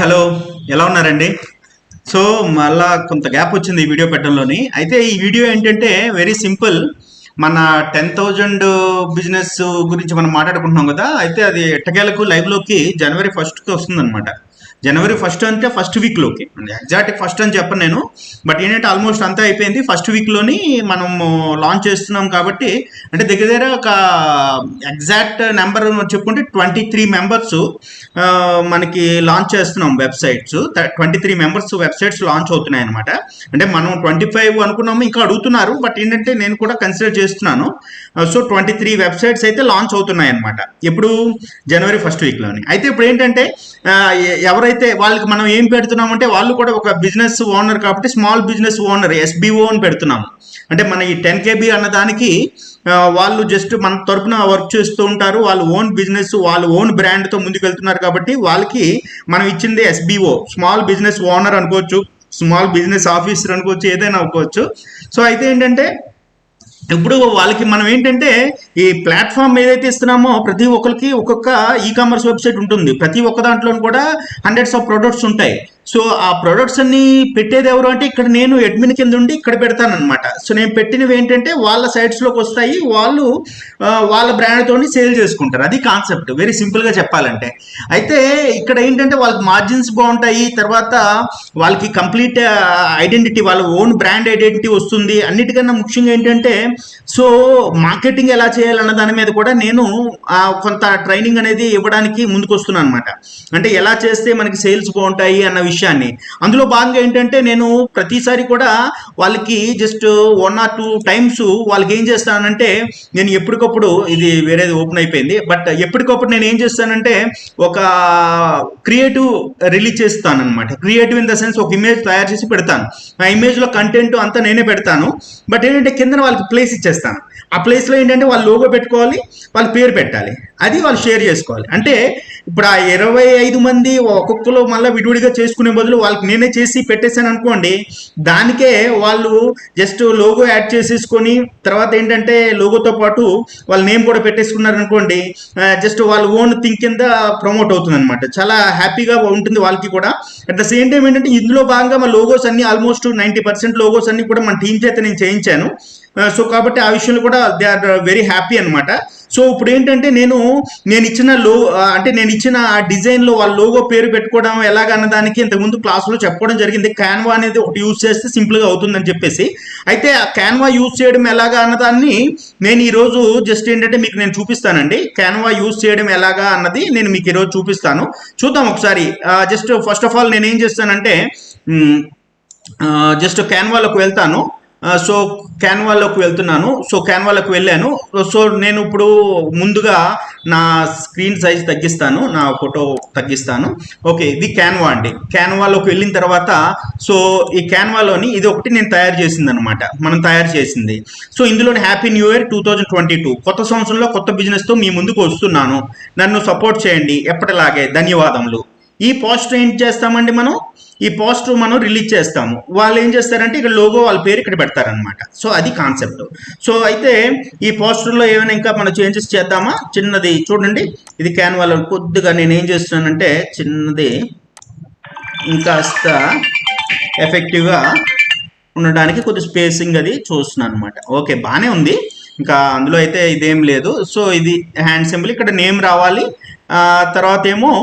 Hello, ఎలా ఉన్నారండి? So మళ్ళా కొంత గ్యాప్ వచ్చింది ఈ వీడియో పెట్టడంలోని. అయితే ఈ వీడియో ఏంటంటే వెరీ సింపుల్. మన 10,000 బిజినెస్ గురించి మనం మాట్లాడుకుంటున్నాం కదా. అయితే అది ఎట్టకేలకు లైవ్లోకి జనవరి 1కి వస్తుందన్నమాట. జనవరి 1 అంటే ఫస్ట్ వీక్లోకి, ఎగ్జాక్ట్ ఫస్ట్ అని చెప్పను నేను, బట్ ఏంటంటే ఆల్మోస్ట్ అంతా అయిపోయింది. ఫస్ట్ వీక్లోని మనము లాంచ్ చేస్తున్నాం కాబట్టి, అంటే దగ్గర దగ్గర ఒక ఎగ్జాక్ట్ నెంబర్ చెప్పుకుంటే 23 మెంబర్స్ మనకి లాంచ్ చేస్తున్నాం వెబ్సైట్స్. 23 మెంబర్స్ వెబ్సైట్స్ లాంచ్ అవుతున్నాయి అనమాట. అంటే మనం 25 అనుకున్నాము, ఇంకా అడుగుతున్నారు, బట్ ఏంటంటే నేను కూడా కన్సిడర్ చేస్తున్నాను. సో 23 వెబ్సైట్స్ అయితే లాంచ్ అవుతున్నాయి అనమాట. ఎప్పుడు? జనవరి 1 వీక్లోని. అయితే ఇప్పుడు ఏంటంటే ఎవరైతే వాళ్ళకి మనం ఏం పెడుతున్నామంటే, వాళ్ళు కూడా ఒక బిజినెస్ ఓనర్ కాబట్టి స్మాల్ బిజినెస్ ఓనర్ SBO అని పెడుతున్నాము. అంటే మన ఈ 10 KB అన్న దానికి వాళ్ళు జస్ట్ మన తరపున వర్క్ చేస్తూ ఉంటారు. వాళ్ళు ఓన్ బిజినెస్, వాళ్ళు ఓన్ బ్రాండ్తో ముందుకు వెళ్తున్నారు కాబట్టి వాళ్ళకి మనం ఇచ్చింది SBO, స్మాల్ బిజినెస్ ఓనర్ అనుకోవచ్చు, స్మాల్ బిజినెస్ ఆఫీసర్ అనుకోవచ్చు, ఏదైనా అనుకోవచ్చు. సో అయితే ఏంటంటే ఇప్పుడు వాళ్ళకి మనం ఏంటంటే ఈ ప్లాట్ఫామ్ ఏదైతే ఇస్తున్నామో ప్రతి ఒక్కరికి ఒక్కొక్క కామర్స్ వెబ్సైట్ ఉంటుంది. ప్రతి ఒక్క దాంట్లో కూడా హండ్రెడ్స్ ఆఫ్ ప్రొడక్ట్స్ ఉంటాయి. సో ఆ ప్రొడక్ట్స్ అన్ని పెట్టేది ఎవరు అంటే, ఇక్కడ నేను అడ్మిన్ కింద ఉండి ఇక్కడ పెడతాను అనమాట. సో నేను పెట్టినవి ఏంటంటే వాళ్ళ సైట్స్లోకి వస్తాయి, వాళ్ళు వాళ్ళ బ్రాండ్తో సేల్ చేసుకుంటారు. అది కాన్సెప్ట్, వెరీ సింపుల్గా చెప్పాలంటే. అయితే ఇక్కడ ఏంటంటే వాళ్ళకి మార్జిన్స్ బాగుంటాయి, తర్వాత వాళ్ళకి కంప్లీట్ ఐడెంటిటీ, వాళ్ళ ఓన్ బ్రాండ్ ఐడెంటిటీ వస్తుంది. అన్నిటికన్నా ముఖ్యంగా ఏంటంటే, సో మార్కెటింగ్ ఎలా చేయాలన్న దాని మీద కూడా నేను కొంత ట్రైనింగ్ అనేది ఇవ్వడానికి ముందుకు వస్తున్నాను అనమాట. అంటే ఎలా చేస్తే మనకి సేల్స్ బాగుంటాయి అన్న విషయాన్ని. అందులో భాగంగా ఏంటంటే నేను ప్రతిసారి కూడా వాళ్ళకి జస్ట్ 1 or 2 టైమ్స్ వాళ్ళకి ఏం చేస్తానంటే, నేను ఎప్పటికప్పుడు, ఇది వేరేది ఓపెన్ అయిపోయింది, బట్ ఎప్పటికప్పుడు నేను ఏం చేస్తానంటే ఒక క్రియేటివ్ రిలీజ్ చేస్తాను అనమాట. క్రియేటివ్ ఇన్ ద సెన్స్ ఒక ఇమేజ్ తయారు చేసి పెడతాను. ఆ ఇమేజ్లో కంటెంట్ అంతా నేనే పెడతాను, బట్ ఏంటంటే కింద వాళ్ళకి ప్లేస్ ఇచ్చేస్తాను. ఆ ప్లేస్లో ఏంటంటే వాళ్ళు లోగో పెట్టుకోవాలి, వాళ్ళ పేరు పెట్టాలి, అది వాళ్ళు షేర్ చేసుకోవాలి. అంటే ఇప్పుడు ఆ 25 మంది ఒక్కొక్కరు మళ్ళీ విడివిడిగా చేసుకునే బదులు వాళ్ళకి నేనే చేసి పెట్టేశాను అనుకోండి, దానికే వాళ్ళు జస్ట్ లోగో యాడ్ చేసేసుకొని తర్వాత ఏంటంటే లోగోతో పాటు వాళ్ళ నేమ్ కూడా పెట్టేసుకున్నారు అనుకోండి, జస్ట్ వాళ్ళ ఓన్ థింక్ కింద ప్రమోట్ అవుతుంది అనమాట. చాలా హ్యాపీగా ఉంటుంది వాళ్ళకి కూడా. అట్ ద సేమ్ టైం ఏంటంటే ఇందులో భాగంగా మా లోగోస్ అన్ని ఆల్మోస్ట్ 90% లోగోస్ అన్ని కూడా మన టీం చేత నేను చేయించాను. సో కాబట్టి ఆ విషయంలో కూడా దే ఆర్ వెరీ హ్యాపీ అనమాట. సో ఇప్పుడు ఏంటంటే నేను ఇచ్చిన నేను ఇచ్చిన ఆ డిజైన్లో వాళ్ళ లోగో పేరు పెట్టుకోవడం ఎలాగన్న దానికి ఇంతకుముందు క్లాసులో చెప్పడం జరిగింది. క్యాన్వా అనేది ఒకటి యూజ్ చేస్తే సింపుల్గా అవుతుందని చెప్పేసి. అయితే ఆ క్యాన్వా యూజ్ చేయడం ఎలాగా అన్నదాన్ని నేను ఈరోజు జస్ట్ ఏంటంటే మీకు నేను చూపిస్తానండి. క్యాన్వా యూజ్ చేయడం ఎలాగా అన్నది నేను మీకు ఈరోజు చూపిస్తాను. చూద్దాం ఒకసారి. జస్ట్ ఫస్ట్ ఆఫ్ ఆల్ నేను ఏం చేస్తానంటే జస్ట్ క్యాన్వాలోకి వెళ్తాను. సో క్యాన్వాలోకి వెళ్తున్నాను. సో క్యాన్వాలోకి వెళ్ళాను. సో నేను ఇప్పుడు ముందుగా నా స్క్రీన్ సైజ్ తగ్గిస్తాను, నా ఫోటో తగ్గిస్తాను. ఓకే, ఇది క్యాన్వా అండి. క్యాన్వాలోకి వెళ్ళిన తర్వాత సో ఈ క్యాన్వాలోని ఇది ఒకటి నేను తయారు చేసింది అనమాట, మనం తయారు చేసింది. సో ఇందులోని హ్యాపీ న్యూ ఇయర్ 2022, కొత్త సంవత్సరంలో కొత్త బిజినెస్తో మీ ముందుకు వస్తున్నాను, నన్ను సపోర్ట్ చేయండి, ఎప్పటిలాగే ధన్యవాదములు. ఈ పోస్టర్ ఏం చేస్తామండి, ఈ పోస్టర్ మనం రిలీజ్ చేస్తాము. వాళ్ళు ఏం చేస్తారంటే ఇక్కడ లోగో వాళ్ళ పేరు ఇక్కడ పెడతారనమాట. సో అది కాన్సెప్ట్. సో అయితే ఈ పోస్టర్లో ఏమైనా ఇంకా మనం చేంజెస్ చేద్దామా? చిన్నది చూడండి, ఇది క్యాన్వాలో కొద్దిగా నేను ఏం చేస్తున్నానంటే చిన్నది ఇంకాస్త ఎఫెక్టివ్గా ఉండడానికి కొద్ది స్పేసింగ్ అది చూస్తున్నాను అనమాట. ఓకే, బాగానే ఉంది, ఇంకా అందులో అయితే ఇదేం లేదు. సో ఇది హ్యాండ్ సింబల్, ఇక్కడ నేమ్ రావాలి, తర్వాత ఏమో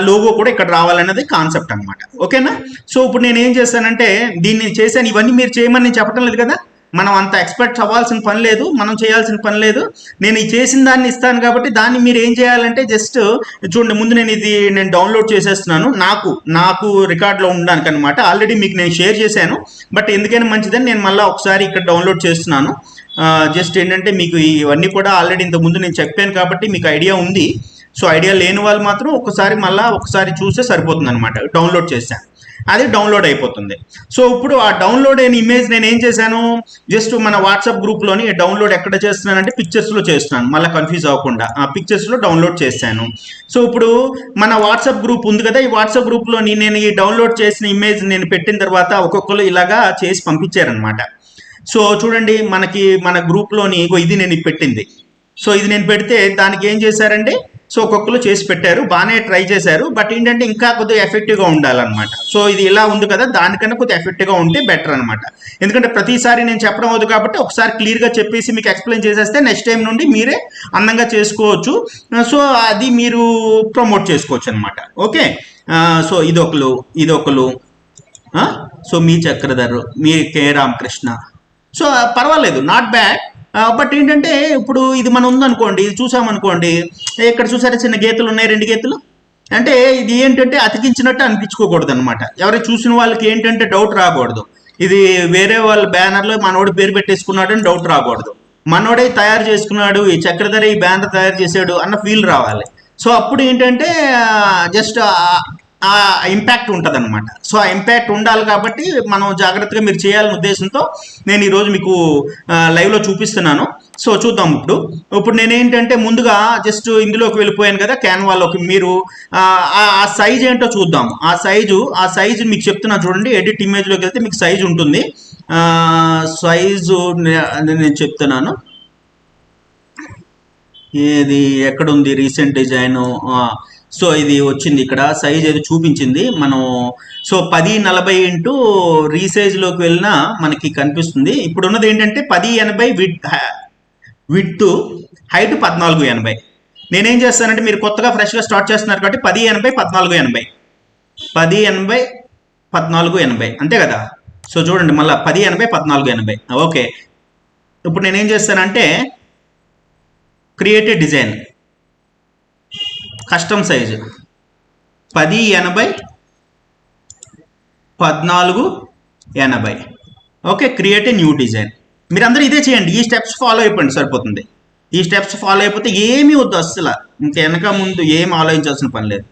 లోగో కూడా ఇక్కడ రావాలనేది కాన్సెప్ట్ అనమాట. ఓకేనా? సో ఇప్పుడు నేను ఏం చేస్తానంటే దీన్ని చేశాను. ఇవన్నీ మీరు చేయమని నేను చెప్పడం లేదు కదా, మనం అంత ఎక్స్పర్ట్ అవ్వాల్సిన పని లేదు, మనం చేయాల్సిన పని లేదు. నేను ఈ చేసిన దాన్ని ఇస్తాను కాబట్టి దాన్ని మీరు ఏం చేయాలంటే జస్ట్ చూడండి. ముందు నేను డౌన్లోడ్ చేసేస్తున్నాను, నాకు రికార్డులో ఉండడానికి అనమాట. ఆల్రెడీ మీకు నేను షేర్ చేశాను, బట్ ఎందుకైనా మంచిదని నేను మళ్ళీ ఒకసారి ఇక్కడ డౌన్లోడ్ చేస్తున్నాను. జస్ట్ ఏంటంటే మీకు ఇవన్నీ కూడా ఆల్రెడీ ఇంతకుముందు నేను చెప్పాను కాబట్టి మీకు ఐడియా ఉంది. సో ఐడియా లేని వాళ్ళు మాత్రం ఒకసారి చూస్తే సరిపోతుంది అనమాట. డౌన్లోడ్ చేశాను, అది డౌన్లోడ్ అయిపోతుంది. సో ఇప్పుడు ఆ డౌన్లోడ్ అయిన ఇమేజ్ నేను ఏం చేశాను, జస్ట్ మన వాట్సాప్ గ్రూప్లోని డౌన్లోడ్ ఎక్కడ చేస్తున్నానంటే పిక్చర్స్లో చేస్తున్నాను, మళ్ళీ కన్ఫ్యూజ్ అవ్వకుండా ఆ పిక్చర్స్లో డౌన్లోడ్ చేశాను. సో ఇప్పుడు మన వాట్సాప్ గ్రూప్ ఉంది కదా, ఈ వాట్సాప్ గ్రూప్లోని నేను ఈ డౌన్లోడ్ చేసిన ఇమేజ్ నేను పెట్టిన తర్వాత ఒక్కొక్కరు ఇలాగా చేసి పంపించారనమాట. సో చూడండి, మన గ్రూప్లోని ఇది నేను పెట్టింది. సో ఇది నేను పెడితే దానికి ఏం చేశారంటే సో ఒక్కొక్కరు చేసి పెట్టారు, బాగానే ట్రై చేశారు. బట్ ఏంటంటే ఇంకా కొద్దిగా ఎఫెక్టివ్గా ఉండాలన్నమాట. సో ఇది ఇలా ఉంది కదా, దానికన్నా కొద్దిగా ఎఫెక్టివ్గా ఉంటే బెటర్ అనమాట. ఎందుకంటే ప్రతిసారి నేను చెప్పడం అవుతుంది కాబట్టి ఒకసారి క్లియర్గా చెప్పేసి మీకు ఎక్స్ప్లెయిన్ చేసేస్తే నెక్స్ట్ టైం నుండి మీరే అందంగా చేసుకోవచ్చు. సో అది మీరు ప్రమోట్ చేసుకోవచ్చు అనమాట. ఓకే, సో ఇదొకరు సో మీ చక్రధర్, మీ కే రామకృష్ణ. సో పర్వాలేదు, నాట్ బ్యాడ్. బట్ ఏంటంటే ఇప్పుడు ఇది మనం ఉందనుకోండి, ఇది చూసామనుకోండి, ఇక్కడ చూసారా చిన్న గీతలు ఉన్నాయి, 2 గీతలు. అంటే ఇది ఏంటంటే అతికించినట్టు అనిపించుకోకూడదు అనమాట. ఎవరైనా చూసిన వాళ్ళకి ఏంటంటే డౌట్ రాకూడదు, ఇది వేరే వాళ్ళ బ్యానర్లో మనోడు పేరు పెట్టేసుకున్నాడు అని డౌట్ రాకూడదు. మనోడే తయారు చేసుకున్నాడు, ఈ చక్రధర ఈ బ్యానర్ తయారు చేసాడు అన్న ఫీల్ రావాలి. సో అప్పుడు ఏంటంటే జస్ట్ ఆ ఇంపాక్ట్ ఉంటుంది అనమాట. సో ఆ ఇంపాక్ట్ ఉండాలి కాబట్టి మనం జాగ్రత్తగా మీరు చేయాలనే ఉద్దేశంతో నేను ఈరోజు మీకు లైవ్లో చూపిస్తున్నాను. సో చూద్దాం. ఇప్పుడు నేనేంటంటే ముందుగా జస్ట్ ఇందులోకి వెళ్ళిపోయాను కదా క్యాన్వాలోకి. మీరు ఆ సైజ్ ఏంటో చూద్దాము. ఆ సైజు మీకు చెప్తున్నా చూడండి. ఎడిట్ ఇమేజ్లోకి వెళ్తే మీకు సైజు ఉంటుంది. సైజు నేను చెప్తున్నాను. ఇది ఎక్కడుంది రీసెంట్ డిజైన్. సో ఇది వచ్చింది ఇక్కడ, సైజ్ ఏది చూపించింది మనం. సో 1040 ఇంటూ రీసైజ్లోకి వెళ్ళినా మనకి కనిపిస్తుంది. ఇప్పుడు ఉన్నది ఏంటంటే 1080 విడ్త్, హైట్ 1480. నేనేం చేస్తానంటే మీరు కొత్తగా ఫ్రెష్గా స్టార్ట్ చేస్తున్నారు కాబట్టి 1080 1480 1080 1480 అంతే కదా. సో చూడండి మళ్ళీ 1080 1480. ఓకే, ఇప్పుడు నేనేం చేస్తానంటే created design custom size 1080 1480. Okay, create a new design. మీరందరూ ఇదే చేయండి, ఈ స్టెప్స్ ఫాలో అయిపోండి సరిపోతుంది. ఈ స్టెప్స్ ఫాలో అయిపోతే ఏమీ వద్దు అస్సలు, ఇంకా వెనక ముందు ఏం ఆలోచించాల్సిన పని లేదు.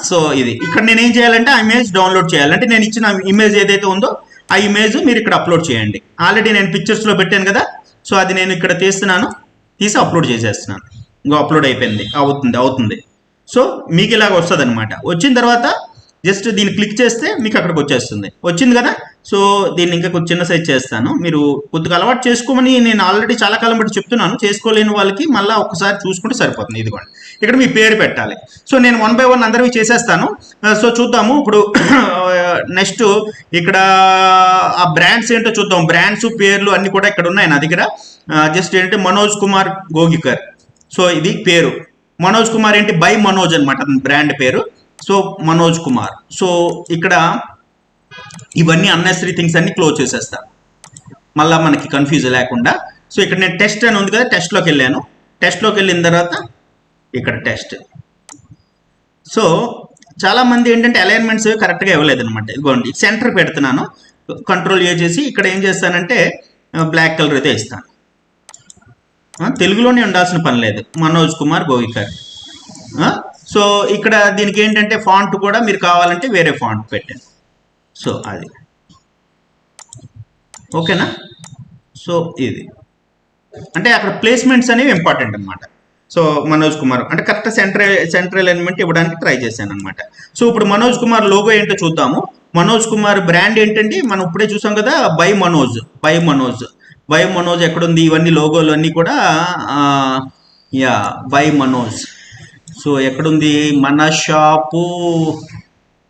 సో ఇది ఇక్కడ నేను ఏం చేయాలంటే ఆ ఇమేజ్ డౌన్లోడ్ చేయాలంటే నేను ఇచ్చిన ఇమేజ్ ఏదైతే ఉందో ఆ ఇమేజ్ మీరు ఇక్కడ అప్లోడ్ చేయండి. ఆల్రెడీ నేను పిక్చర్స్లో పెట్టాను కదా, సో అది నేను ఇక్కడ తీసి అప్లోడ్ చేసేస్తున్నాను. ఇంకా అప్లోడ్ అయిపోయింది, అవుతుంది. సో మీకు ఇలాగ వస్తుంది అనమాట. వచ్చిన తర్వాత జస్ట్ దీన్ని క్లిక్ చేస్తే మీకు అక్కడికి వచ్చేస్తుంది. వచ్చింది కదా. సో దీన్ని ఇంకా కొంచెం చిన్న సైజ్ చేస్తాను. మీరు కొద్దిగా అలవాటు చేసుకోమని నేను ఆల్రెడీ చాలా కాలం బట్టి చెప్తున్నాను. చేసుకోలేని వాళ్ళకి మళ్ళీ ఒక్కసారి చూసుకుంటే సరిపోతుంది. ఇదిగోండి, ఇక్కడ మీ పేరు పెట్టాలి. సో నేను 1 by 1 అందరివి చేసేస్తాను. సో చూద్దాము. ఇప్పుడు నెక్స్ట్ ఇక్కడ ఆ బ్రాండ్స్ ఏంటో చూద్దాం. బ్రాండ్స్ పేర్లు అన్ని కూడా ఇక్కడ ఉన్నాయి నా దగ్గర. జస్ట్ ఏంటంటే మనోజ్ కుమార్ గోగికర్. సో ఇది పేరు మనోజ్ కుమార్ ఏంటి, బై మనోజ్ అనమాట బ్రాండ్ పేరు. సో మనోజ్ కుమార్. సో ఇక్కడ ఇవన్నీ అన్నెసరీ థింగ్స్ అన్ని క్లోజ్ చేసేస్తా, మళ్ళీ మనకి కన్ఫ్యూజ్ లేకుండా. సో ఇక్కడ నేను టెస్ట్ అని ఉంది కదా, టెస్ట్లోకి వెళ్ళాను. టెస్ట్లోకి వెళ్ళిన తర్వాత ఇక్కడ టెస్ట్. సో చాలామంది ఏంటంటే అలైన్మెంట్స్ కరెక్ట్గా ఇవ్వలేదు అనమాట. ఇదిగోండి సెంటర్ పెడుతున్నాను, కంట్రోల్ ఏ చేసి ఇక్కడ ఏం చేస్తానంటే బ్లాక్ కలర్ అయితే ఇస్తాను. తెలుగులోనే ఉండాల్సిన పని లేదు, మనోజ్ కుమార్ గోగికర్. సో ఇక్కడ దీనికి ఏంటంటే ఫాంట్ కూడా మీరు కావాలంటే వేరే ఫాంట్ పెట్టండి. సో అది ఓకేనా. సో ఇది అంటే అక్కడ ప్లేస్మెంట్స్ అనేవి ఇంపార్టెంట్ అనమాట. సో మనోజ్ కుమార్ అంటే కరెక్ట్ సెంట్రల్ ఎలిమెంట్ ఇవ్వడానికి ట్రై చేశాను అనమాట. సో ఇప్పుడు మనోజ్ కుమార్ లోగో ఏంటో చూద్దాము. మనోజ్ కుమార్ బ్రాండ్ ఏంటంటే మనం ఇప్పుడే చూసాం కదా, బై మనోజ్ ఎక్కడుంది, ఇవన్నీ లోగోలు అన్నీ కూడా బై మనోజ్. సో ఎక్కడుంది మన షాపు,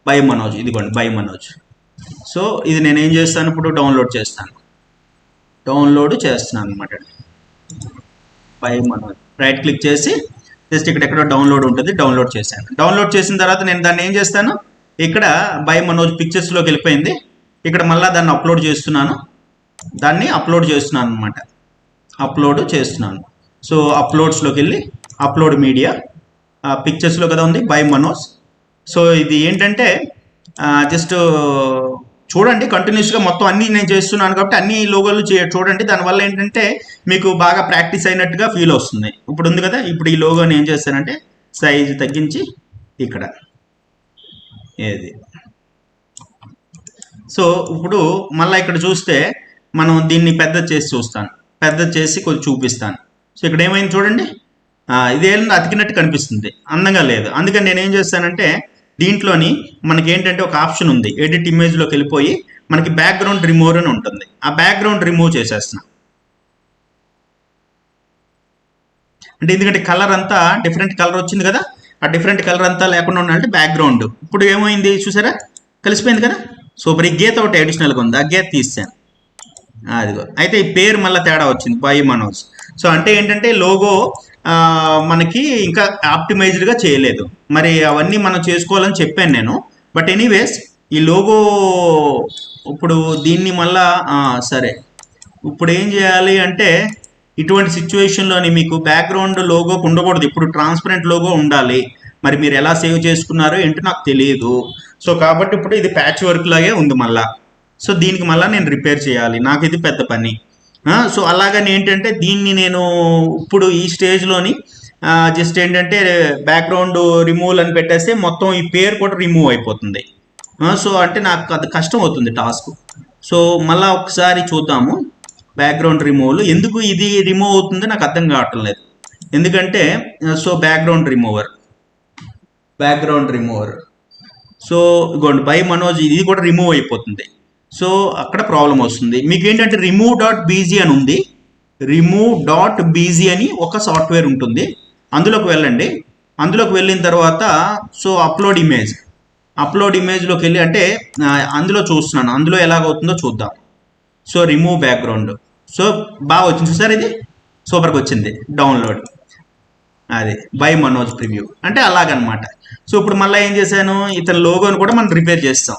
బై మనోజ్. ఇదిగోండి బై మనోజ్. సో ఇది నేను ఏం చేస్తాను ఇప్పుడు డౌన్లోడ్ చేస్తున్నాను అనమాట. బై మనోజ్ రైట్ క్లిక్ చేసి జస్ట్ ఇక్కడ ఎక్కడో డౌన్లోడ్ ఉంటుంది, డౌన్లోడ్ చేశాను. డౌన్లోడ్ చేసిన తర్వాత నేను దాన్ని ఏం చేస్తాను, ఇక్కడ బై మనోజ్ పిక్చర్స్లోకి వెళ్ళిపోయింది. ఇక్కడ మళ్ళీ దాన్ని అప్లోడ్ చేస్తున్నాను అనమాట. అప్లోడ్ చేస్తున్నాను. సో అప్లోడ్స్లోకి వెళ్ళి అప్లోడ్ మీడియా పిక్చర్స్లో కదా ఉంది బై మనోజ్. సో ఇది ఏంటంటే జస్ట్ చూడండి, కంటిన్యూస్గా మొత్తం అన్నీ నేను చేస్తున్నాను కాబట్టి అన్ని లోగోలు చూడండి. దానివల్ల ఏంటంటే మీకు బాగా ప్రాక్టీస్ అయినట్టుగా ఫీల్ వస్తుంది. ఇప్పుడు ఉంది కదా, ఇప్పుడు ఈ లోగోని ఏం చేస్తానంటే సైజు తగ్గించి ఇక్కడ ఏది. సో ఇప్పుడు మళ్ళీ ఇక్కడ చూస్తే మనం దీన్ని పెద్ద చేసి కొంచెం చూపిస్తాను. సో ఇక్కడ ఏమైంది చూడండి, ఇదేం అతికినట్టు కనిపిస్తుంది, అందంగా లేదు. అందుకని నేను ఏం చేస్తానంటే దీంట్లోని మనకి ఏంటంటే ఒక ఆప్షన్ ఉంది, ఎడిట్ ఇమేజ్లోకి వెళ్ళిపోయి మనకి బ్యాక్గ్రౌండ్ రిమూవ్ అని ఉంటుంది. ఆ బ్యాక్గ్రౌండ్ రిమూవ్ చేసేస్తున్నా. అంటే ఎందుకంటే కలర్ అంతా డిఫరెంట్ కలర్ వచ్చింది కదా, ఆ డిఫరెంట్ కలర్ అంతా లేకుండా ఉండాలంటే బ్యాక్గ్రౌండ్. ఇప్పుడు ఏమైంది చూసారా, కలిసిపోయింది కదా. సూపర్. ఈ గీత ఒకటి అడిషనల్గా ఉంది, ఆ గీత తీసాను. అదిగో. అయితే ఈ పేరు మళ్ళీ తేడా వచ్చింది, బై మనోజ్. సో అంటే ఏంటంటే లోగో మనకి ఇంకా ఆప్టిమైజ్డ్గా చేయలేదు. మరి అవన్నీ మనం చేసుకోవాలని చెప్పాను నేను. బట్ ఎనీవేస్ ఈ లోగో ఇప్పుడు దీన్ని మళ్ళా సరే ఇప్పుడు ఏం చేయాలి అంటే, ఇటువంటి సిచ్యువేషన్లోని మీకు బ్యాక్గ్రౌండ్ లోగో ఉండకూడదు, ఇప్పుడు ట్రాన్స్పరెంట్ లోగో ఉండాలి. మరి మీరు ఎలా సేవ్ చేసుకున్నారో ఏంటో నాకు తెలియదు. సో కాబట్టి ఇప్పుడు ఇది ప్యాచ్ వర్క్ లాగే ఉంది మళ్ళా. సో దీనికి మళ్ళీ నేను రిపేర్ చేయాలి, నాకు ఇది పెద్ద పని. సో అలాగని ఏంటంటే దీన్ని నేను ఇప్పుడు ఈ స్టేజ్లోని జస్ట్ ఏంటంటే బ్యాక్గ్రౌండ్ రిమూవల్ అని పెట్టేస్తే మొత్తం ఈ పేరు కూడా రిమూవ్ అయిపోతుంది. సో అంటే నాకు అది కష్టం అవుతుంది టాస్క్. సో మళ్ళీ ఒకసారి చూద్దాము బ్యాక్గ్రౌండ్ రిమూవల్. ఎందుకు ఇది రిమూవ్ అవుతుందో నాకు అర్థం కావటం లేదు. ఎందుకంటే సో బ్యాక్గ్రౌండ్ రిమూవర్ సో ఇగోండి బై మనోజ్ ఇది కూడా రిమూవ్ అయిపోతుంది. సో అక్కడ ప్రాబ్లం వస్తుంది. మీకు ఏంటంటే remove.bg అని ఉంది, remove.bg అని ఒక సాఫ్ట్వేర్ ఉంటుంది. అందులోకి వెళ్ళండి. అందులోకి వెళ్ళిన తర్వాత సో అప్లోడ్ ఇమేజ్లోకి వెళ్ళి అంటే అందులో చూస్తున్నాను, అందులో ఎలాగవుతుందో చూద్దాం. So remove background. సో బాగా వచ్చింది చూసారు, ఇది సూపర్గా వచ్చింది. డౌన్లోడ్ అది బై మనోజ్ ప్రివ్యూ అంటే అలాగనమాట. సో ఇప్పుడు మళ్ళీ ఏం చేశాను, ఇతని లోగోని కూడా మనం రిపేర్ చేస్తాం.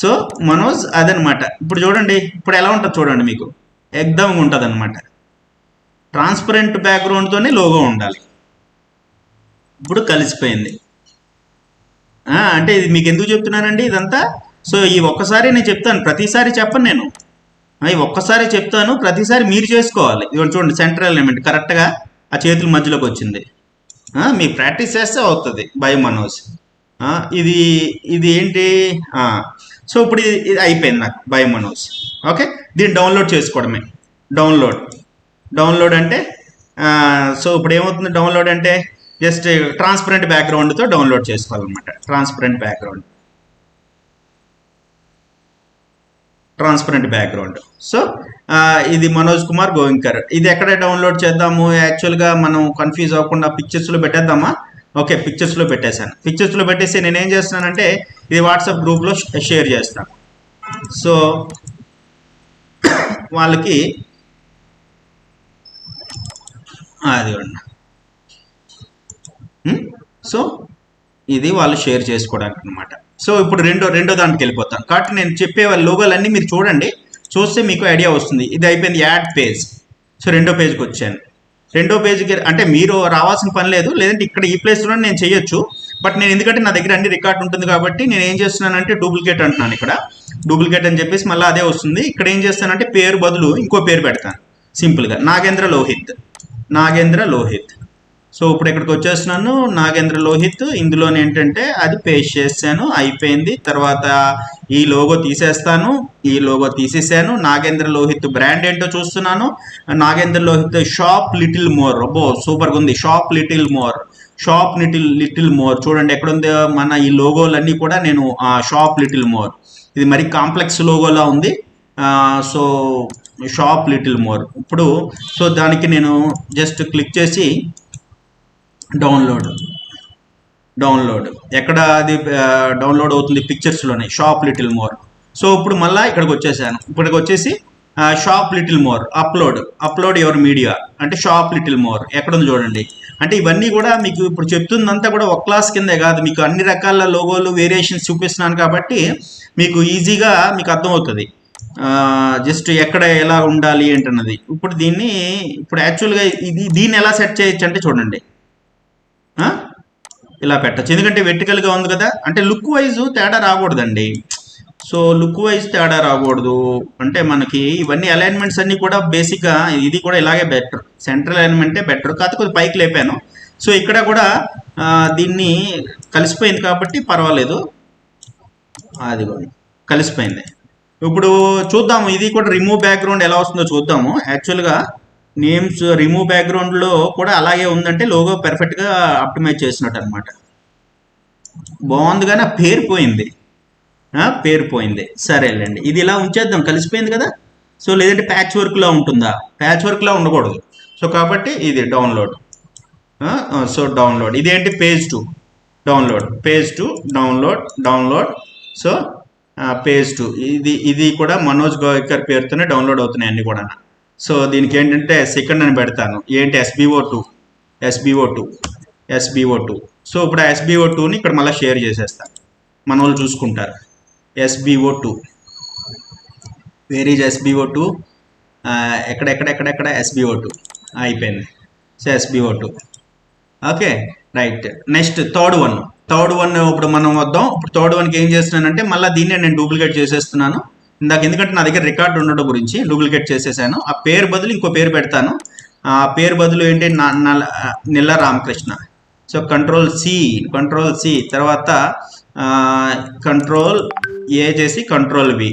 సో మనోజ్ అదనమాట. ఇప్పుడు చూడండి, ఇప్పుడు ఎలా ఉంటుంది చూడండి, మీకు ఎగ్దమ్గా ఉంటుంది అనమాట. ట్రాన్స్పరెంట్ బ్యాక్గ్రౌండ్తోనే లోగో ఉండాలి. ఇప్పుడు కలిసిపోయింది. అంటే ఇది మీకు ఎందుకు చెప్తున్నానండి ఇదంతా. సో ఈ ఒక్కసారి నేను చెప్తాను, ప్రతిసారి చెప్పను నేను. ఈ ఒక్కసారి చెప్తాను, ప్రతిసారి మీరు చేసుకోవాలి. ఇవన్నీ చూడండి, సెంట్రల్ ఎలిమెంట్ కరెక్ట్గా ఆ చేతుల మధ్యలోకి వచ్చింది. మీరు ప్రాక్టీస్ చేస్తే అవుతుంది బై మనోజ్. ఇది ఏంటి, సో ఇప్పుడు ఇది అయిపోయింది నాకు బై మనోజ్. ఓకే, దీన్ని డౌన్లోడ్ చేసుకోవడమే. డౌన్లోడ్ అంటే సో ఇప్పుడు ఏమవుతుంది, డౌన్లోడ్ అంటే జస్ట్ ట్రాన్స్పరెంట్ బ్యాక్గ్రౌండ్తో డౌన్లోడ్ చేసుకోవాలన్నమాట. Transparent background. సో ఇది మనోజ్ కుమార్ గోవింకర్. ఇది ఎక్కడ డౌన్లోడ్ చేద్దాము, యాక్చువల్గా మనం కన్ఫ్యూజ్ అవ్వకుండా పిక్చర్స్లో పెట్టేద్దామా. ఓకే, పిక్చర్స్లో పెట్టేశాను. పిక్చర్స్లో పెట్టేసి నేను ఏం చేస్తున్నానంటే ఇది వాట్సాప్ గ్రూప్లో షేర్ చేస్తాను. సో వాళ్ళకి అది సో ఇది వాళ్ళు షేర్ చేసుకోవడానికి అనమాట. సో ఇప్పుడు రెండో దానికి వెళ్ళిపోతాను. కాబట్టి నేను చెప్పే వాళ్ళ లోగోలన్నీ మీరు చూడండి, చూస్తే మీకు ఐడియా వస్తుంది. ఇది అయిపోయింది యాడ్ పేజ్. సో రెండో పేజ్కి వచ్చాను. రెండో పేజ్కి అంటే మీరు రావాల్సిన పని లేదు, లేదంటే ఇక్కడ ఈ ప్లేస్లో నేను చేయొచ్చు. బట్ నేను ఎందుకంటే నా దగ్గర అన్ని రికార్డ్ ఉంటుంది కాబట్టి నేను ఏం చేస్తున్నానంటే డూప్లికేట్ అంటున్నాను. ఇక్కడ డూప్లికేట్ అని చెప్పేసి మళ్ళీ అదే వస్తుంది. ఇక్కడ ఏం చేస్తానంటే పేరు బదులు ఇంకో పేరు పెడతాను సింపుల్గా, నాగేంద్ర లోహిత్. సో ఇప్పుడు ఇక్కడికి వచ్చేస్తున్నాను, నాగేంద్ర లోహిత్. ఇందులో ఏంటంటే అది పేస్ట్ చేశాను, అయిపోయింది. తర్వాత ఈ లోగో తీసేసాను. నాగేంద్ర లోహిత్ బ్రాండ్ ఏంటో చూస్తున్నాను. Nagendra Lohit shop little more. అబ్బో సూపర్గా ఉంది. షాప్ లిటిల్ మోర్ చూడండి ఎక్కడ ఉంది మన ఈ లోగోలన్నీ కూడా. నేను షాప్ లిటిల్ మోర్, ఇది మరి కాంప్లెక్స్ లోగోలా ఉంది. So shop little more. ఇప్పుడు సో దానికి నేను జస్ట్ క్లిక్ చేసి డౌన్లోడ్ ఎక్కడ అది డౌన్లోడ్ అవుతుంది, పిక్చర్స్లోనే షాప్ లిటిల్ మోర్. సో ఇప్పుడు మళ్ళీ ఇక్కడికి వచ్చేసాను. ఇక్కడికి వచ్చేసి shop little more upload your media అంటే షాప్ లిటిల్ మోర్ ఎక్కడుంది చూడండి. అంటే ఇవన్నీ కూడా మీకు ఇప్పుడు చెప్తుందంతా కూడా ఒక క్లాస్ కిందే కాదు, మీకు అన్ని రకాల లోగోలు వేరియేషన్స్ చూపిస్తున్నాను కాబట్టి మీకు ఈజీగా మీకు అర్థమవుతుంది జస్ట్ ఎక్కడ ఎలా ఉండాలి ఏంటన్నది. ఇప్పుడు యాక్చువల్గా దీన్ని ఎలా సెట్ చేయొచ్చు అంటే చూడండి, ఇలా పెట్టచ్చు. ఎందుకంటే వెర్టికల్గా ఉంది కదా, అంటే లుక్ వైజ్ తేడా రాకూడదండి. సో లుక్ వైజ్ తేడా రాకూడదు అంటే మనకి ఇవన్నీ అలైన్మెంట్స్ అన్నీ కూడా బేసిక్గా ఇది కూడా ఇలాగే బెటర్, సెంట్రల్ అలైన్మెంటే బెటర్. కాకపోతే కొద్దిగా పైకి లేపాను. సో ఇక్కడ కూడా దీన్ని కలిసిపోయింది కాబట్టి పర్వాలేదు. అది కలిసిపోయింది. ఇప్పుడు చూద్దాము ఇది కూడా రిమూవ్ బ్యాక్గ్రౌండ్ ఎలా వస్తుందో చూద్దాము. యాక్చువల్గా నేమ్స్ రిమూవ్ బ్యాక్గ్రౌండ్లో కూడా అలాగే ఉందంటే లోగో పర్ఫెక్ట్గా ఆప్టిమైజ్ చేసినట్టు అనమాట. బాగుంది కానీ ఆ పేరు పోయింది. సరేలేండి, ఇది ఇలా ఉంచేద్దాం, కలిసిపోయింది కదా. సో లేదంటే ప్యాచ్ వర్క్లా ఉంటుందా, ప్యాచ్ వర్క్లా ఉండకూడదు. సో కాబట్టి ఇది డౌన్లోడ్ సో డౌన్లోడ్, ఇదేంటి page 2 download, page 2 download. So page 2 ఇది కూడా మనోజ్ గోయకర్ పేరుతోనే డౌన్లోడ్ అవుతున్నాయి అన్ని కూడా. సో దీనికి ఏంటంటే సెకండ్ అని పెడతాను, ఏంటి SBO2. సో ఇప్పుడు ఆ SBO2ని ఇక్కడ మళ్ళీ షేర్ చేసేస్తాను, మన వాళ్ళు చూసుకుంటారు. SBO2, వేర్ ఈజ్ SBO2, ఎక్కడ SBO2 అయిపోయింది. So SBO2. Okay right. Next third one ఇప్పుడు మనం వద్దాం. ఇప్పుడు థర్డ్ వన్కి ఏం చేస్తున్నానంటే మళ్ళీ దీన్నే నేను డూప్లికేట్ చేసేస్తున్నాను ఇందాక, ఎందుకంటే నా దగ్గర రికార్డు ఉండడం గురించి డూప్లికేట్ చేసేసాను. ఆ పేరు బదులు ఇంకో పేరు పెడతాను. ఆ పేరు బదులు ఏంటి, నిల్ల రామకృష్ణ. సో కంట్రోల్ సి తర్వాత కంట్రోల్ ఏ చేసి కంట్రోల్ వి,